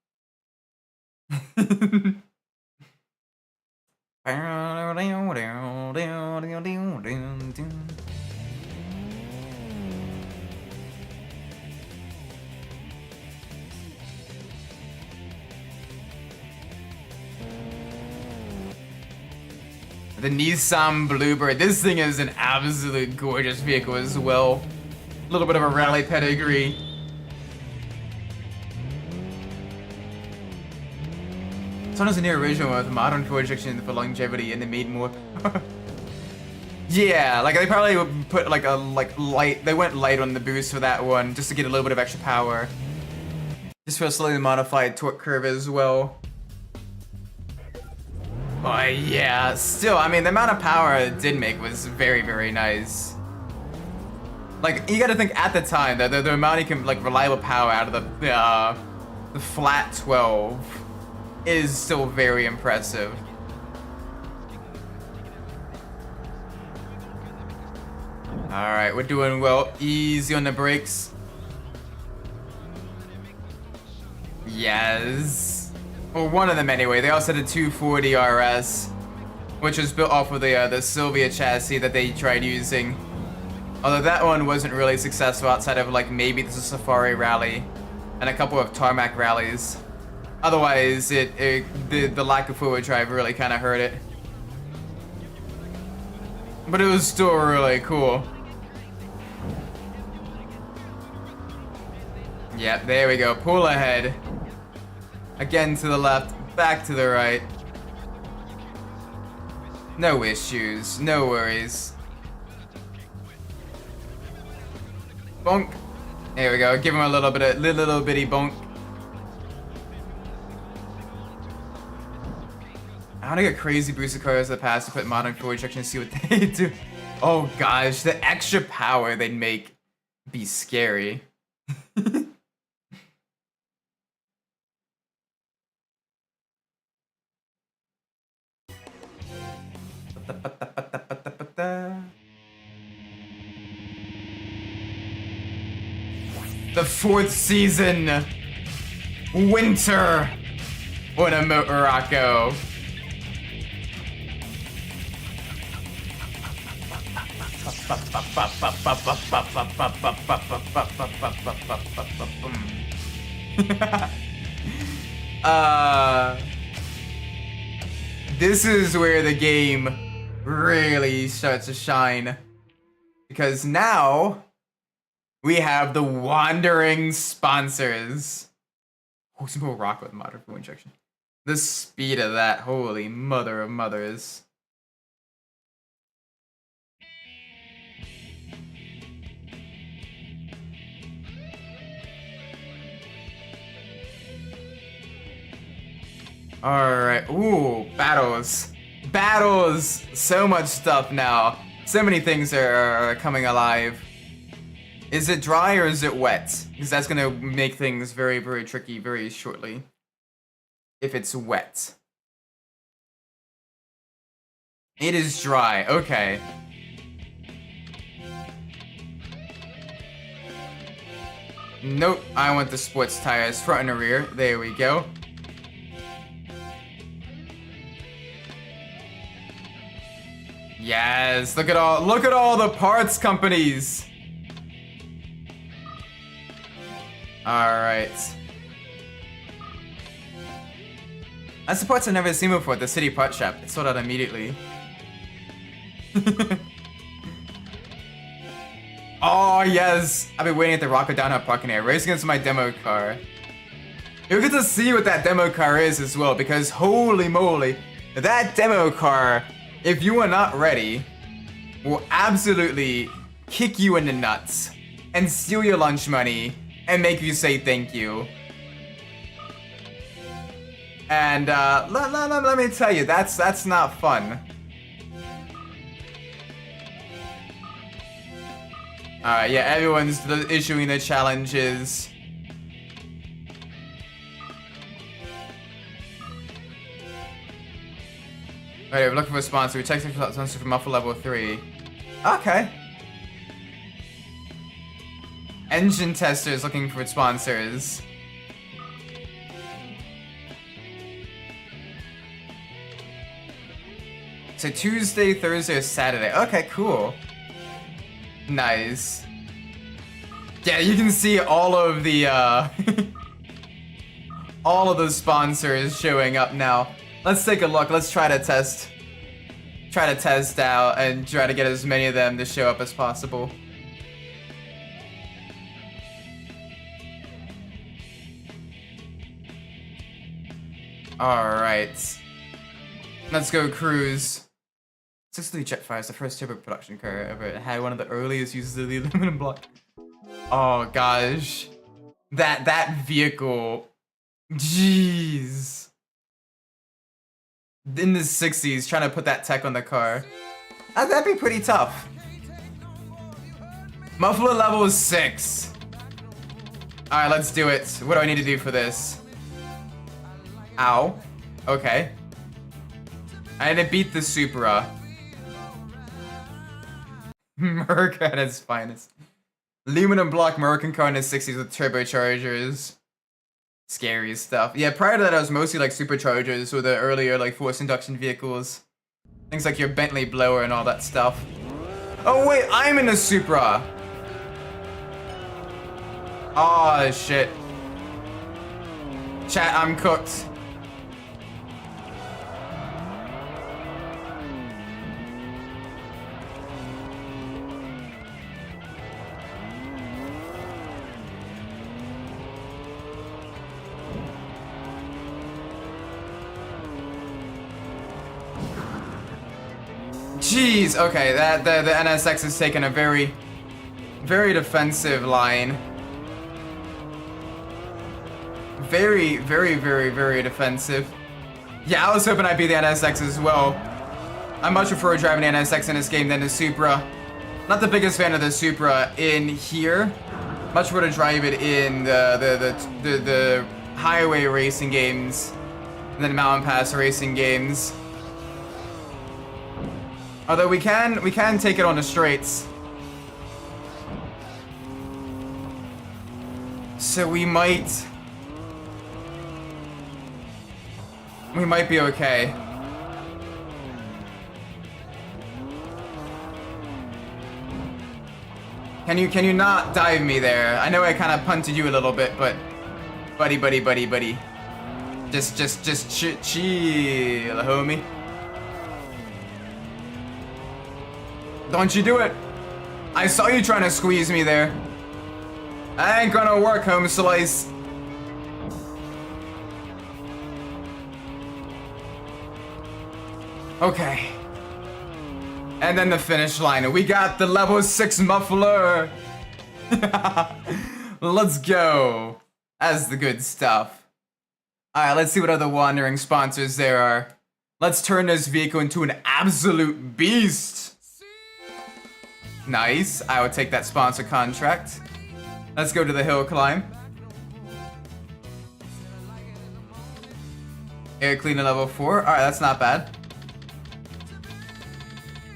The Nissan Bluebird. This thing is an absolute gorgeous vehicle as well. A little bit of a rally pedigree. This one is a near original with modern fuel injection for longevity and they made more. Yeah, like they probably would put like a light. They went light on the boost for that one just to get a little bit of extra power. Just for a slightly modified torque curve as well. But yeah, still, I mean, the amount of power it did make was very nice. Like, you gotta think at the time that the amount you can, like, reliable power out of the flat 12 is still very impressive. Alright, we're doing well. Easy on the brakes. Yes. Well, one of them anyway. They also had a 240 RS, which was built off of the Sylvia chassis that they tried using. Although that one wasn't really successful outside of like maybe the Safari rally and a couple of tarmac rallies. Otherwise, the lack of forward drive really kind of hurt it. But it was still really cool. Yep, there we go. Pull ahead. Again to the left, back to the right. No issues, no worries. Bonk. There we go. Give him a little bit of little bitty bonk. I want to get crazy booster cars of the past to put modern fuel injection and see what they do. Oh gosh, the extra power they'd make be scary. The 4th season, winter on a Motorocco. This is where the game really starts to shine, because now we have the wandering sponsors. Oh, some more rock with modern fuel injection. The speed of that, holy mother of mothers. Alright, ooh, battles. Battles! So much stuff now. So many things are coming alive. Is it dry or is it wet? Because that's gonna make things very, very tricky very shortly. If it's wet. It is dry, okay. Nope, I want the sports tires, front and rear. There we go. Yes, look at all the parts companies. Alright. That's the parts I've never seen before at the city part shop. It sold out immediately. Oh yes! I've been waiting at the Rocco Downhill parking area, racing against my demo car. You'll get to see what that demo car is as well, because holy moly, that demo car, if you are not ready, will absolutely kick you in the nuts and steal your lunch money and make you say thank you. And let me tell you, that's not fun. Alright, yeah, everyone's issuing the challenges. Alright, we're looking for a sponsor. We checked the sponsor for muffle level 3. Okay. Engine testers looking for sponsors. So Tuesday, Thursday, or Saturday. Okay, cool. Nice. Yeah, you can see all of the all of the sponsors showing up now. Let's take a look. Let's try to test out and try to get as many of them to show up as possible. Alright. Let's go cruise. 63 Jetfire, the first turbo production car ever. It had one of the earliest uses of the aluminum block. Oh gosh. That vehicle. Jeez. In the 60s, trying to put that tech on the car. That'd be pretty tough. Muffler level is 6. Alright, let's do it. What do I need to do for this? Ow. Okay. I need to beat the Supra. Merc at its finest. Aluminum block American car in the 60s with turbochargers. Scary stuff. Yeah, prior to that, I was mostly like superchargers with the earlier like forced induction vehicles. Things like your Bentley blower and all that stuff. Oh wait, I'm in a Supra. Oh shit. Chat, I'm cooked. Jeez, okay, the NSX has taken a very, very defensive line. Very, very, very, very defensive. Yeah, I was hoping I'd be the NSX as well. I much prefer driving the NSX in this game than the Supra. Not the biggest fan of the Supra in here. Much prefer to drive it in the highway racing games than mountain pass racing games. Although we can take it on the straights. So we might be okay. Can you not dive me there? I know I kind of punted you a little bit, but buddy. Just chill, homie. Don't you do it. I saw you trying to squeeze me there. I ain't gonna work, home slice. Okay. And then the finish line. We got the level 6 muffler. Let's go. That's the good stuff. Alright, let's see what other wandering sponsors there are. Let's turn this vehicle into an absolute beast. Nice. I would take that sponsor contract. Let's go to the hill climb. Air cleaner level 4. Alright, that's not bad.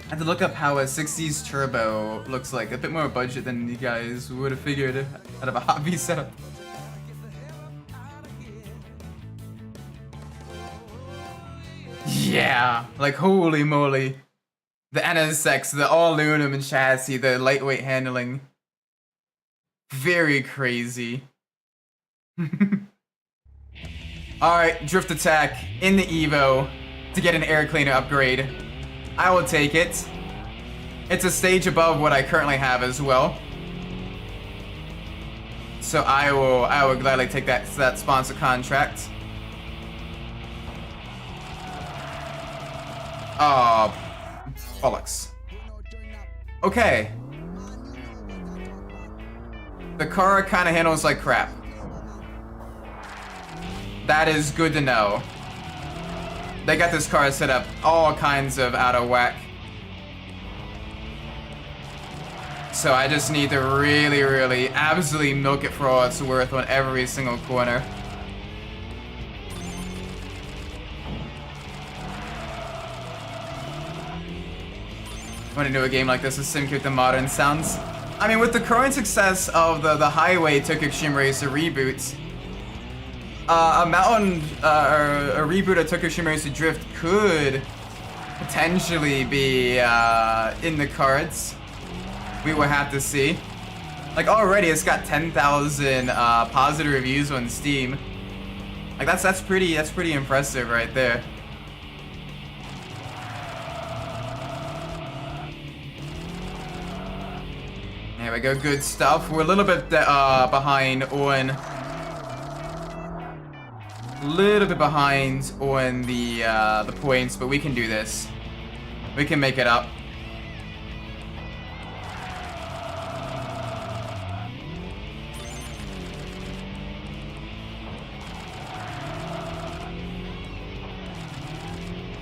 I had to look up how a 60s turbo looks like. A bit more budget than you guys would have figured out of a hobby setup. Yeah, like holy moly. The NSX, the all aluminum chassis, the lightweight handling. Very crazy. Alright, drift attack in the Evo to get an air cleaner upgrade. I will take it. It's a stage above what I currently have as well. So I will gladly take that sponsor contract. Oh, bollocks. Okay. The car kind of handles like crap. That is good to know. They got this car set up all kinds of out of whack. So I just need to really, really, absolutely milk it for all it's worth on every single corner. When I do a game like this with SimCube the modern sounds. I mean, with the current success of the Highway Togue Xtreme Racer reboots, a reboot of Togue Xtreme Racer Drift could potentially be in the cards. We will have to see. Like already, it's got 10,000 positive reviews on Steam. Like that's pretty impressive right there. There we go, good stuff. We're a little bit behind on the points, but we can do this. We can make it up.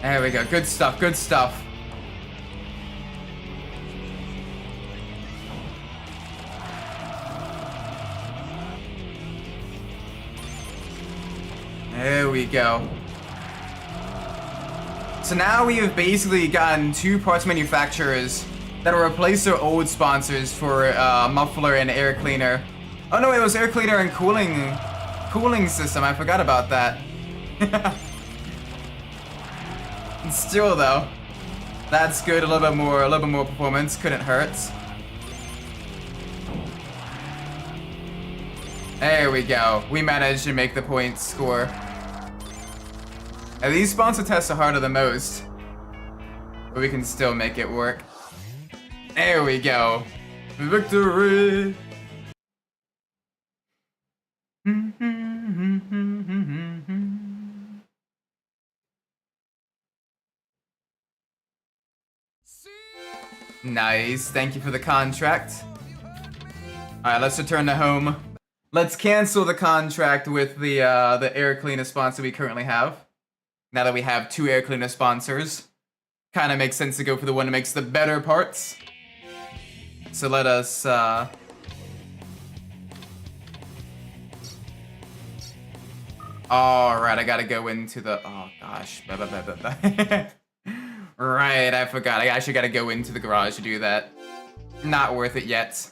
There we go, good stuff, good stuff. There we go. So now we have basically gotten 2 parts manufacturers that will replace their old sponsors for muffler and air cleaner. Oh no, it was air cleaner and cooling system. I forgot about that. Still though, that's good. A little bit more performance. Couldn't hurt. There we go. We managed to make the points score. And these sponsor tests are harder than most, but we can still make it work. There we go. Victory! Nice. Thank you for the contract. Alright, let's return to home. Let's cancel the contract with the air cleaner sponsor we currently have. Now that we have 2 air cleaner sponsors. Kinda makes sense to go for the one that makes the better parts. So let us, Alright, I gotta go into the... Oh, gosh. Right, I forgot. I actually gotta go into the garage to do that. Not worth it yet.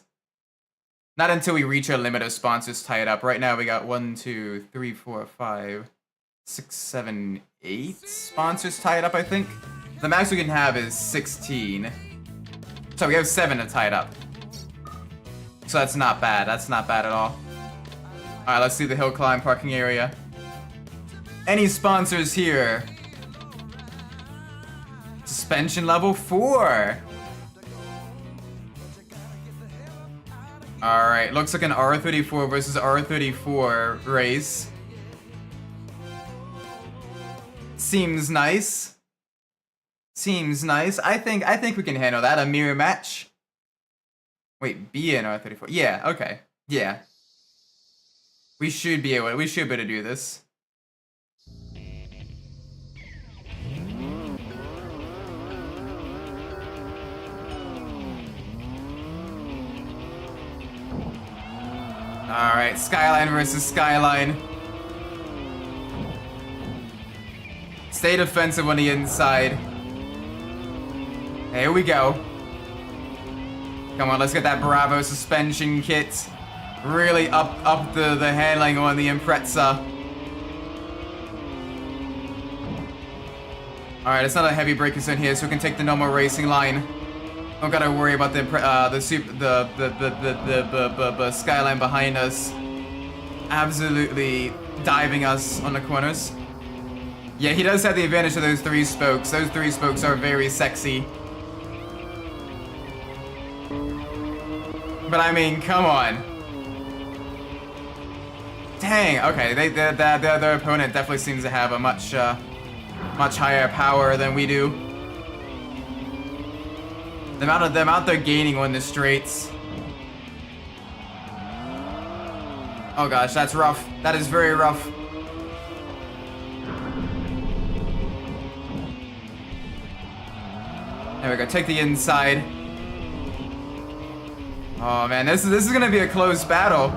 Not until we reach our limit of sponsors tied up. Right now we got 1, 2, 3, 4, 5, 6, 7, 8 sponsors tied up, I think. The max we can have is 16. So we have 7 tied up. So that's not bad. That's not bad at all. Alright, let's see the hill climb parking area. Any sponsors here? Suspension level 4. Alright, looks like an R34 versus R34 race. Seems nice. Seems nice. I think we can handle that. A mirror match. Wait, B and R34. Yeah, okay. Yeah. We should be able to do this. Alright, Skyline versus Skyline. Stay defensive on the inside. Here we go. Come on, let's get that Bravo suspension kit. Really up the handling on the Impreza. Alright, it's not a heavy braking zone here, so we can take the normal racing line. Don't gotta worry about the Skyline behind us. Absolutely diving us on the corners. Yeah, he does have the advantage of those 3 spokes. Those 3 spokes are very sexy. But I mean, come on. Dang, okay, their opponent definitely seems to have a much higher power than we do. The amount they're gaining on the straights. Oh gosh, that's rough. That is very rough. There we go, take the inside. Oh man, this is gonna be a close battle.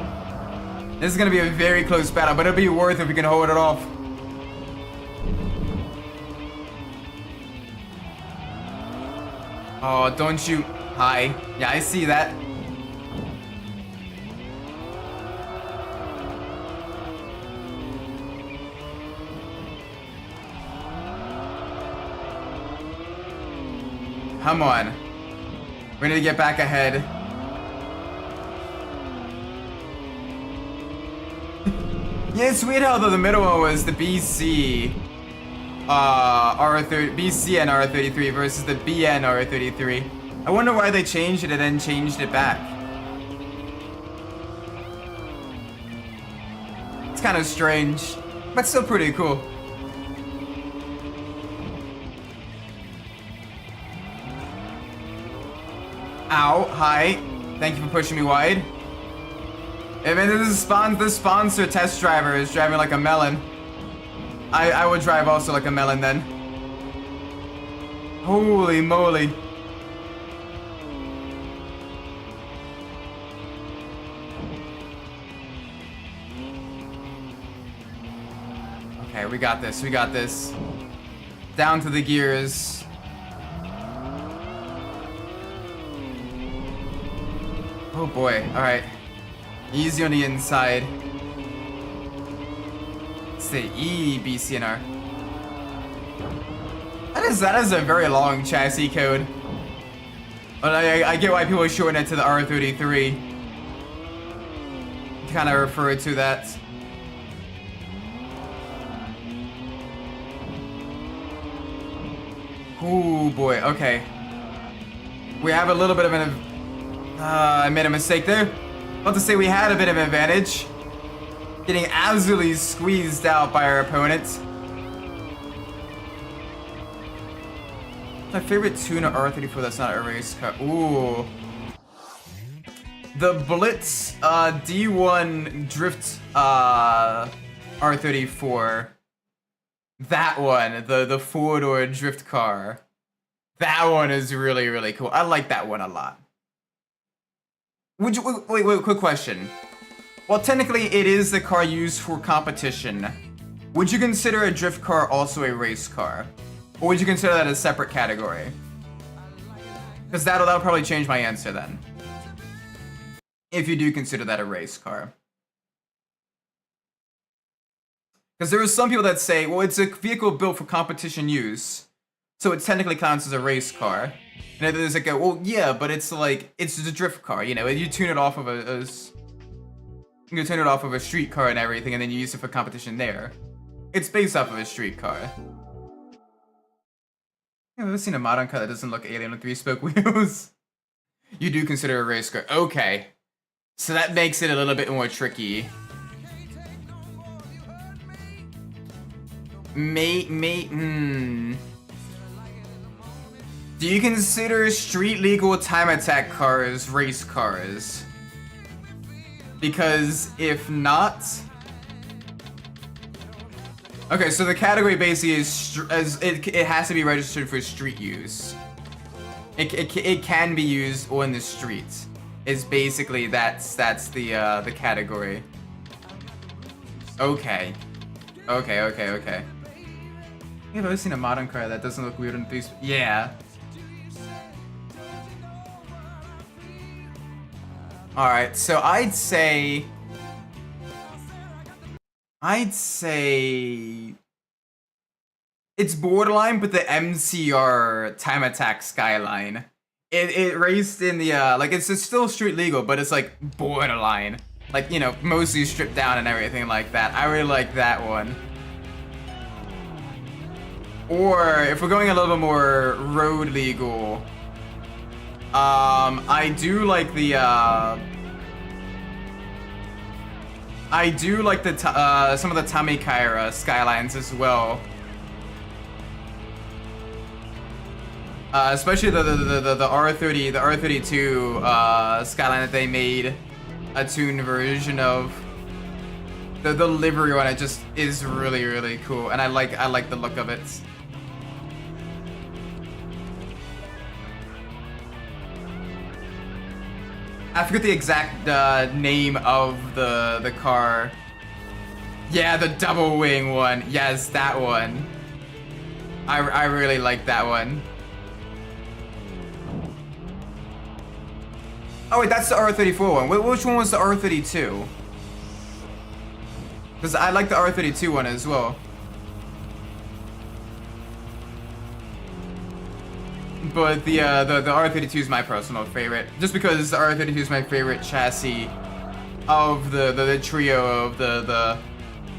This is gonna be a very close battle, but it'll be worth it if we can hold it off. Oh, don't you... Hi. Yeah, I see that. Come on. We need to get back ahead. Yeah, it's weird how the middle one was the BC. BC and R33 versus the BN R33. I wonder why they changed it and then changed it back. It's kind of strange, but still pretty cool. Ow, hi. Thank you for pushing me wide. I mean, this sponsor test driver is driving like a melon. I would drive also like a melon then. Holy moly. Okay, we got this, we got this. Down to the gears. Oh boy, alright. Easy on the inside. Say E, B, C, and R. That is a very long chassis code. But I get why people shorten it to the R33. Kind of refer to that. Oh boy, okay. We have a little bit of an... I made a mistake there. About to say we had a bit of an advantage. Getting absolutely squeezed out by our opponent. My favorite tuner R34 that's not a race car. Ooh. The Blitz D1 Drift R34. That one, the four-door drift car. That one is really, really cool. I like that one a lot. Would you wait, quick question. Well, technically it is the car used for competition. Would you consider a drift car also a race car? Or would you consider that a separate category? Because that'll probably change my answer then. If you do consider that a race car. Because there are some people that say, well, it's a vehicle built for competition use, so it technically counts as a race car. And there's like, well, yeah, but it's like, it's just a drift car, you know, you tune it off of you tune it off of a street car and everything, and then you use it for competition there. It's based off of a street car. I've never seen a modern car that doesn't look alien with 3-spoke wheels. You do consider a race car. Okay. So that makes it a little bit more tricky. Do you consider street legal time attack cars race cars? Because if not... Okay, so the category basically is it has to be registered for street use. It can be used on the streets. Is basically that's the category. Okay. Okay. You've ever seen a modern car that doesn't look weird in 3? Yeah. Alright, so I'd say it's borderline, but the MCR time attack Skyline. It raced in the like it's still street legal, but it's like borderline. Like, you know, mostly stripped down and everything like that. I really like that one. Or if we're going a little bit more road legal, I do like the some of the Tamikaira Skylines as well. Especially the R30, the R32 Skyline that they made a tuned version of. The livery on it just is really, really cool, and I like the look of it. I forget the exact name of the car. Yeah, the double wing one. Yes, that one. I really like that one. Oh wait, that's the R34 one. Which one was the R32? Because I like the R32 one as well. But the R32 is my personal favorite, just because the R32 is my favorite chassis of the trio of the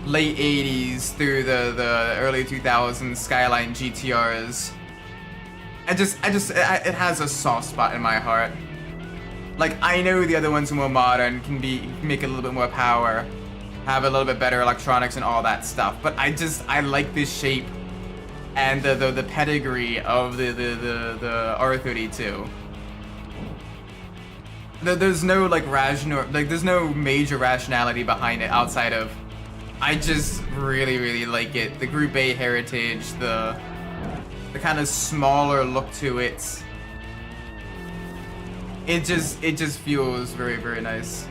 late 80s through the early 2000s Skyline GTRs. It has a soft spot in my heart. Like, I know the other ones are more modern, can make a little bit more power, have a little bit better electronics and all that stuff, but I like this shape and the pedigree of the R32. There's no like there's no major rationality behind it outside of I just really like it. The Group A heritage, the kind of smaller look to it. It just feels very nice.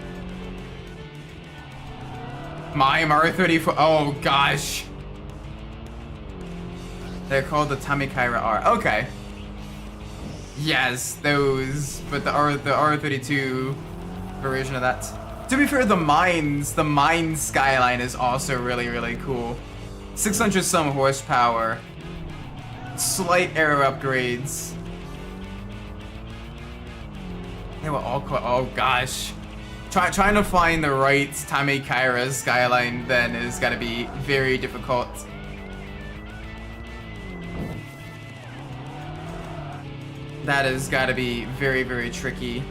My R34. Oh gosh. They're called the Tamikaira R. Okay. Yes, those. But the R32 version of that. To be fair, the Mines Skyline is also really cool. 600 some horsepower. Slight aero upgrades. They were all quite, oh gosh. Trying to find the right Tamikaira Skyline then is gotta be very difficult. That has gotta be very tricky.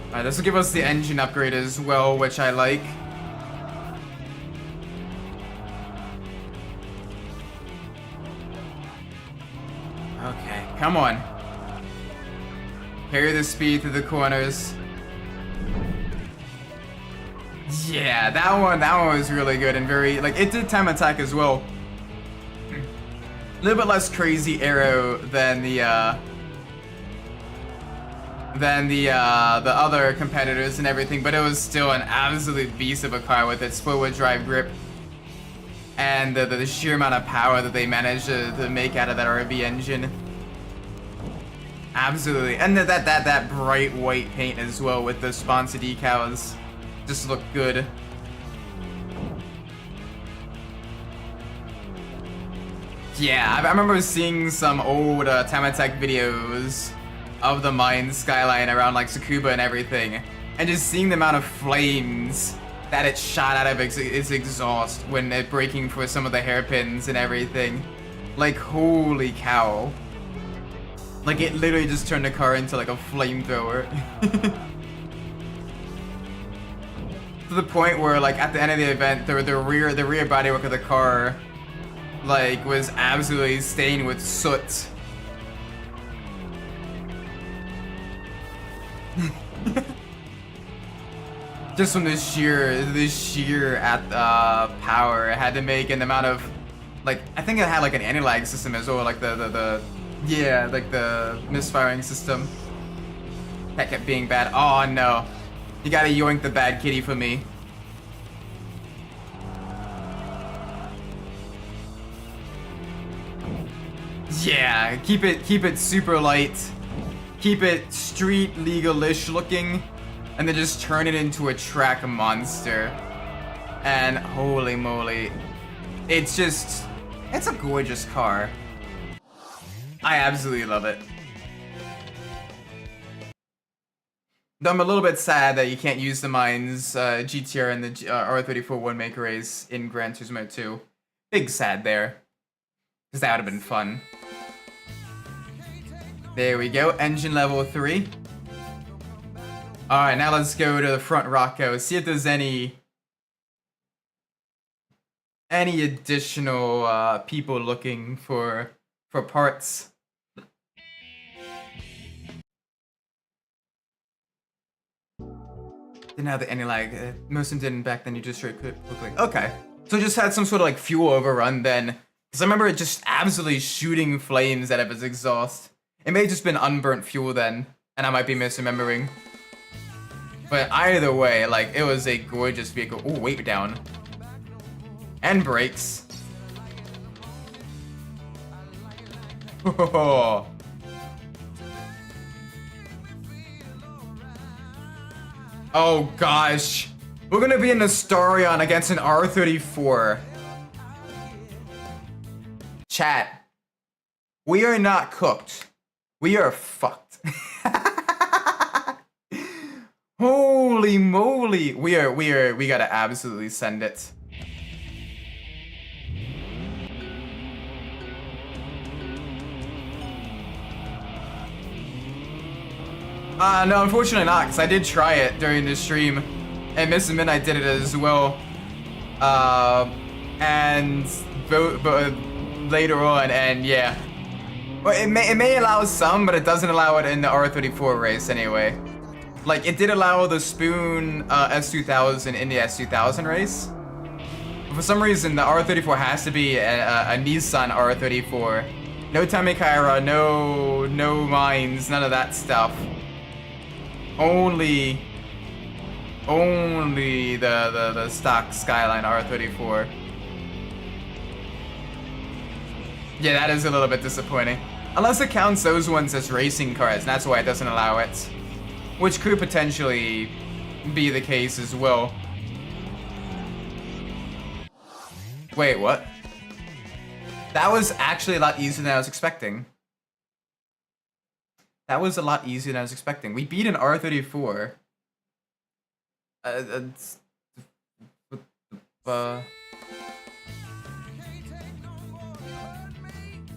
Alright, this will give us the engine upgrade as well, which I like. Come on. Carry the speed through the corners. Yeah, that one was really good and very, like, it did time attack as well. A little bit less crazy arrow than the other competitors and everything, but it was still an absolute beast of a car with its four-wheel drive grip and the sheer amount of power that they managed to make out of that RB engine. Absolutely, and that bright white paint as well with the sponsor decals just look good. Yeah, I remember seeing some old time attack videos of the mine skyline around like Tsukuba and everything, and just seeing the amount of flames that it shot out of its exhaust when it braking for some of the hairpins and everything. Like, holy cow. Like, it literally just turned the car into like a flamethrower. To the point where, like, at the end of the event, the rear bodywork of the car, like, was absolutely stained with soot. Just from the sheer power it had to make, and the amount of, like, I think it had like an anti-lag system as well, like the misfiring system that kept being bad. Oh no, you gotta yoink the bad kitty for me. Yeah, keep it super light, keep it street legal-ish looking, and then just turn it into a track monster. And holy moly, it's a gorgeous car. I absolutely love it. Though I'm a little bit sad that you can't use the mines GTR and the R34 one-maker race in Gran Turismo 2. Big sad there, because that would have been fun. There we go, engine level 3. Alright, now let's go to the front Rocco, see if there's any additional people looking for parts. Didn't have the anti-lag. Most of them didn't back then, you just straight quickly. Okay, so it just had some sort of like fuel overrun then. Because I remember it just absolutely shooting flames out of its exhaust. It may have just been unburnt fuel then, and I might be misremembering. But either way, like, it was a gorgeous vehicle. Ooh, weight down. And brakes. Oh. Oh gosh. We're gonna be in Astarion against an R34. Chat. We are not cooked. We are fucked. Holy moly. We gotta absolutely send it. No, unfortunately not, because I did try it during the stream, and Mrs. Midnight did it as well. And later on, and yeah. Well, it may allow some, but it doesn't allow it in the R34 race anyway. Like, it did allow the Spoon S2000 in the S2000 race. But for some reason, the R34 has to be a Nissan R34. No Tamikaira, no mines, none of that stuff. Only the stock Skyline R34. Yeah, that is a little bit disappointing. Unless it counts those ones as racing cars, and that's why it doesn't allow it. Which could potentially be the case as well. Wait, what? That was actually a lot easier than I was expecting. That was a lot easier than I was expecting. We beat an R34.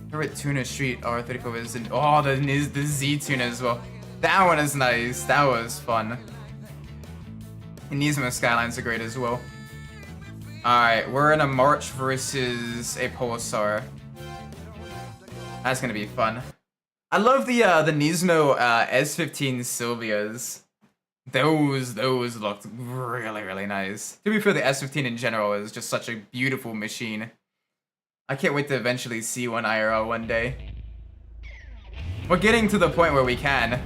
Favorite Tuna Street R34 is in, oh, the Z Tuna as well. That one is nice. That was fun. And Nismo Skylines are great as well. Alright, we're in a March versus a Pulsar. That's gonna be fun. I love the Nismo S15 Silvias. Those looked really nice. To be fair, the S15 in general is just such a beautiful machine. I can't wait to eventually see one IRL one day. We're getting to the point where we can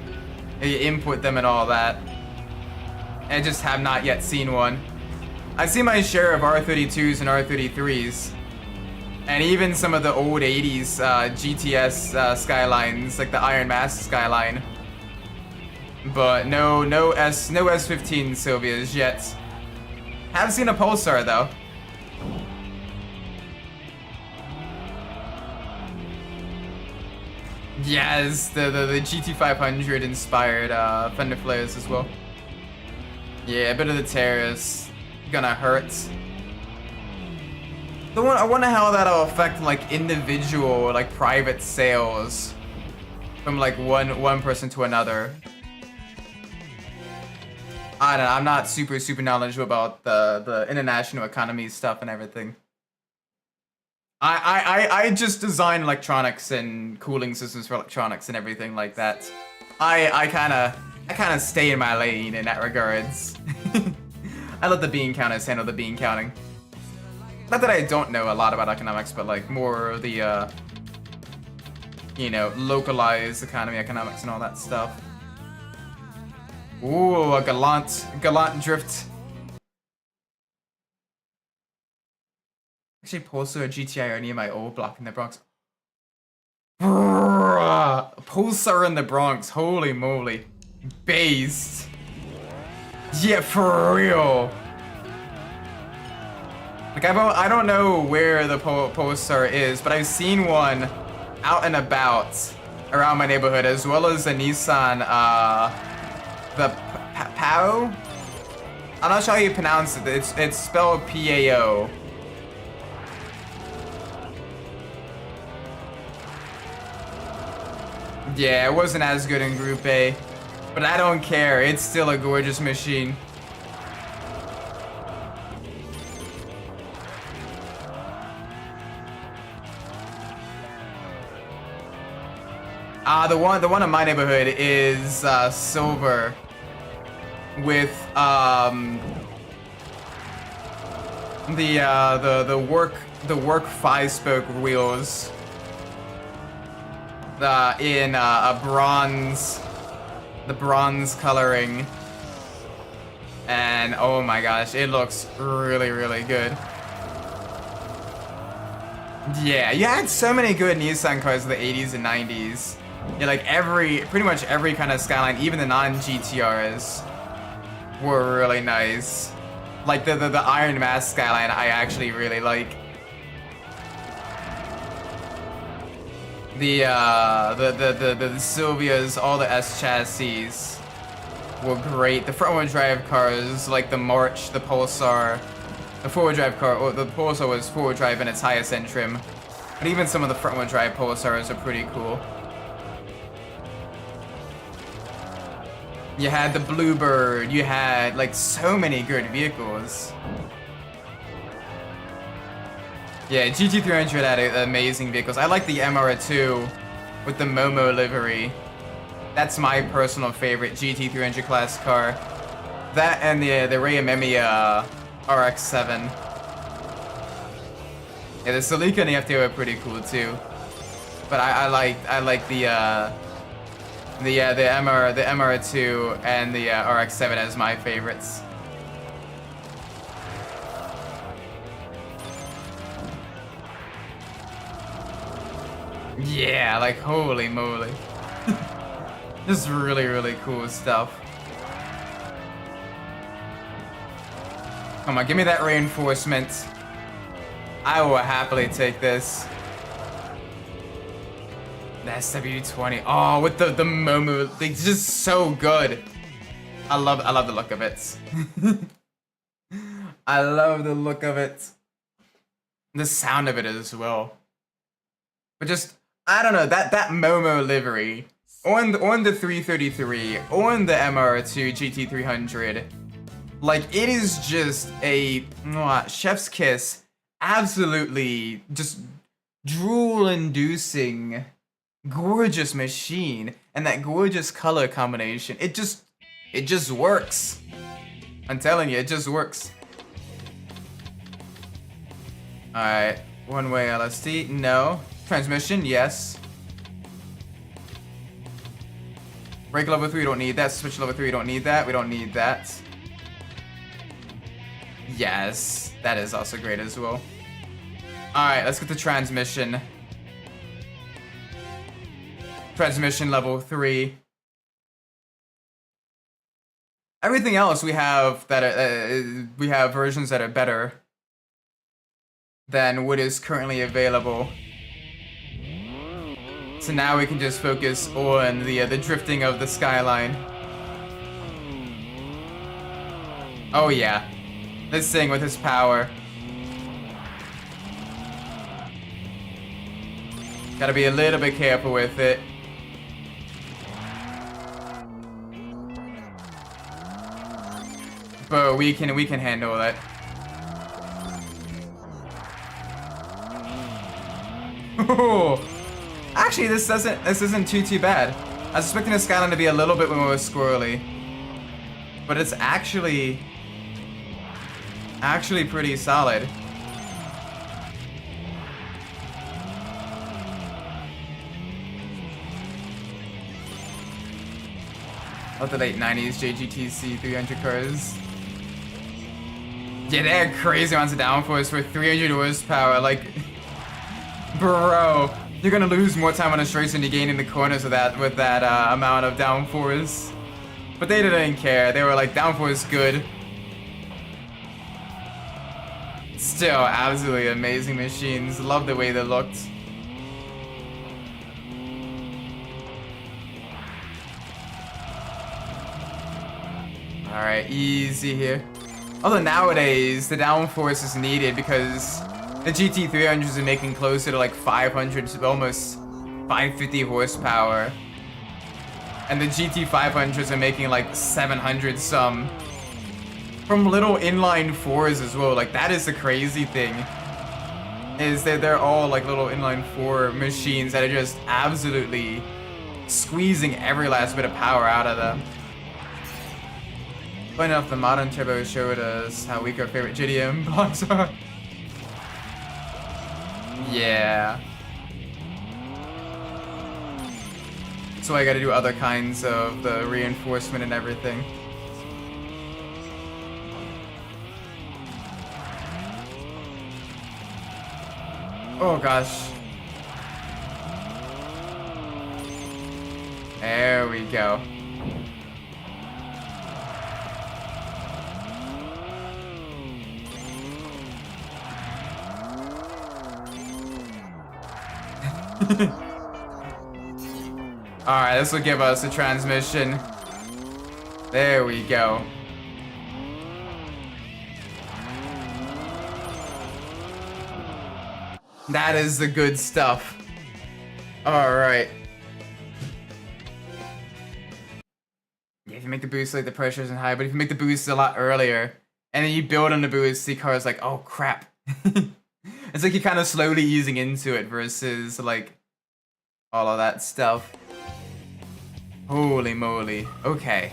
input them and all that. I just have not yet seen one. I've seen my share of R32s and R33s. And even some of the old 80s GTS Skylines, like the Iron Mask Skyline. But no S15 Silvias yet. Have seen a Pulsar though. Yes, the GT500 inspired Fender flares as well. Yeah, a bit of the Terrace. Gonna hurt. I wonder how that'll affect like individual, like private sales from like one person to another. I don't know. I'm not super knowledgeable about the international economy stuff and everything. I just design electronics and cooling systems for electronics and everything like that. I kind of stay in my lane in that regards. I let the bean counters handle the bean counting. Not that I don't know a lot about economics, but like more of the you know, localized economy, economics, and all that stuff. Ooh, a galant drift. Actually, Pulsar GTI are near my old block in the Bronx. Pulsar in the Bronx, holy moly. Based. Yeah, for real. Like, I don't know where the Pulsar is, but I've seen one out and about around my neighborhood, as well as a Nissan, the Pao? I'm not sure how you pronounce it. It's spelled P-A-O. Yeah, it wasn't as good in Group A, but I don't care. It's still a gorgeous machine. The one in my neighborhood is silver with the work 5-spoke wheels in a bronze, the bronze coloring, and oh my gosh, it looks really good. Yeah, you had so many good Nissan cars in the 80s and 90s. Yeah, like pretty much every kind of Skyline, even the non-GTRs, were really nice. Like the Iron Mask Skyline, I actually really like. The Silvias, all the S chassis were great. The front-wheel drive cars, like the March, the Pulsar, the four-wheel drive car. Oh, the Pulsar was four-wheel drive in its highest end trim, but even some of the front-wheel drive Pulsars are pretty cool. You had the Bluebird. You had like so many good vehicles. Yeah, GT300 had amazing vehicles. I like the MR2 with the Momo livery. That's my personal favorite GT300 class car. That and the Rayamemi RX-7. Yeah, the Celica and the FTO are pretty cool too. But I like the MR2 and the RX-7 as my favorites. Yeah, like holy moly. Just really cool stuff. Come on, give me that reinforcement. I will happily take this. The SW20. Oh, with the Momo, they're just so good. I love the look of it. I love the look of it. The sound of it as well. But just, I don't know, that Momo livery on the 333, on the MR2 GT300, like it is just a chef's kiss, absolutely just drool-inducing gorgeous machine and that gorgeous color combination. It just works. I'm telling you, it just works. Alright, one-way LSD, no. Transmission, yes. Brake level 3, we don't need that. Switch level 3, we don't need that. We don't need that. Yes, that is also great as well. Alright, let's get the transmission. Transmission level 3. Everything else we have that we have versions that are better than what is currently available. So now we can just focus on the drifting of the skyline. Oh yeah, this thing with his power. Gotta be a little bit careful with it. But we can handle that. Actually, this isn't too bad. I was expecting the skyline to be a little bit more squirrely, but it's actually pretty solid. Love the late 90s JGTC 300 cars. Yeah, they had crazy amounts of downforce for 300 horsepower. Like, bro, you're gonna lose more time on the straights than you gain in the corners with that amount of downforce. But they didn't care. They were like, downforce good. Still, absolutely amazing machines. Love the way they looked. Alright, easy here. Although nowadays, the downforce is needed because the GT300s are making closer to like 500 to almost 550 horsepower. And the GT500s are making like 700 some. From little inline 4s as well. Like, that is the crazy thing. Is that they're all like little inline 4 machines that are just absolutely squeezing every last bit of power out of them. Funny enough, the modern turbo showed us how weak our favorite JDM blocks are. Yeah. So I gotta do other kinds of the reinforcement and everything. Oh gosh. There we go. Alright, this will give us a transmission. There we go. That is the good stuff. Alright. Yeah, if you make the boost like the pressure isn't high, but if you make the boost a lot earlier, and then you build on the boost, the car is like, oh crap. It's like you're kind of slowly easing into it versus like all of that stuff. Holy moly. Okay.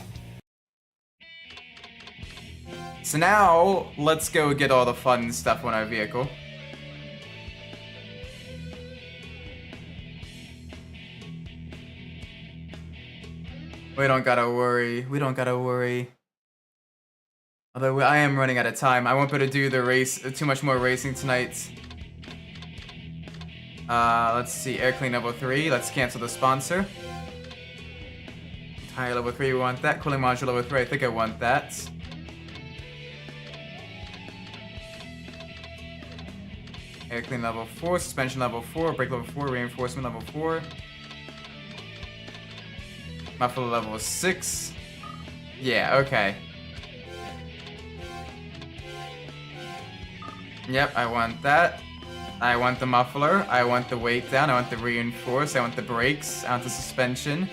So now, let's go get all the fun stuff on our vehicle. We don't gotta worry. We don't gotta worry. Although I am running out of time. I won't be able to do the race, too much more racing tonight. Let's see, air clean level 3. Let's cancel the sponsor. Tire level 3, we want that. Cooling module level 3, I think I want that. Air clean level 4, suspension level 4, brake level 4, reinforcement level 4. Muffler level 6. Yeah, okay. Yep, I want that. I want the muffler. I want the weight down. I want the reinforce. I want the brakes. I want the suspension.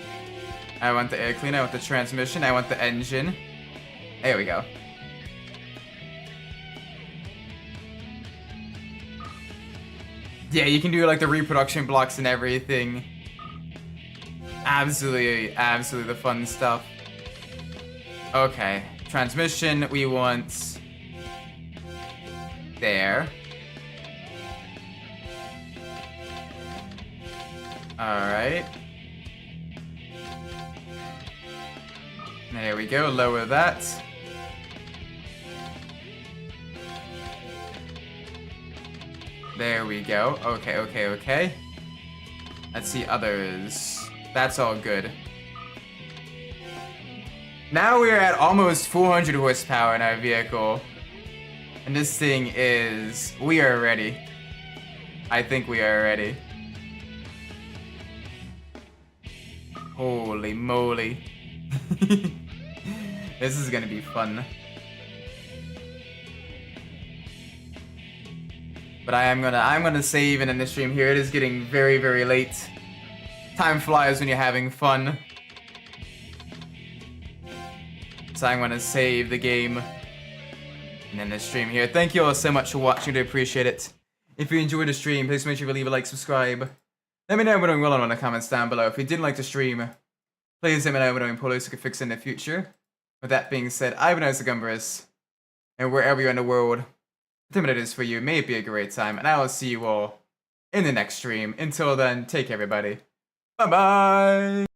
I want the air cleaner. I want the transmission. I want the engine. There we go. Yeah, you can do like the reproduction blocks and everything Absolutely, absolutely the fun stuff. Okay, transmission, we want there. Alright. There we go, lower that. There we go. Okay, okay, okay. Let's see others. That's all good. Now we're at almost 400 horsepower in our vehicle. And this thing is... We are ready. I think we are ready. Holy moly. This is gonna be fun. But I'm gonna save and end the stream here. It is getting very, very late. Time flies when you're having fun. So I'm gonna save the game and end the stream here. Thank you all so much for watching. I do appreciate it. If you enjoyed the stream, please make sure you leave a like, subscribe. Let me know what I'm doing well in the comments down below. If you didn't like the stream, please let me know what I'm doing poorly so I can fix it in the future. With that being said, I've been Umbras, and wherever you're in the world, whatever it is for you, may it be a great time, and I will see you all in the next stream. Until then, take care, everybody. Bye-bye!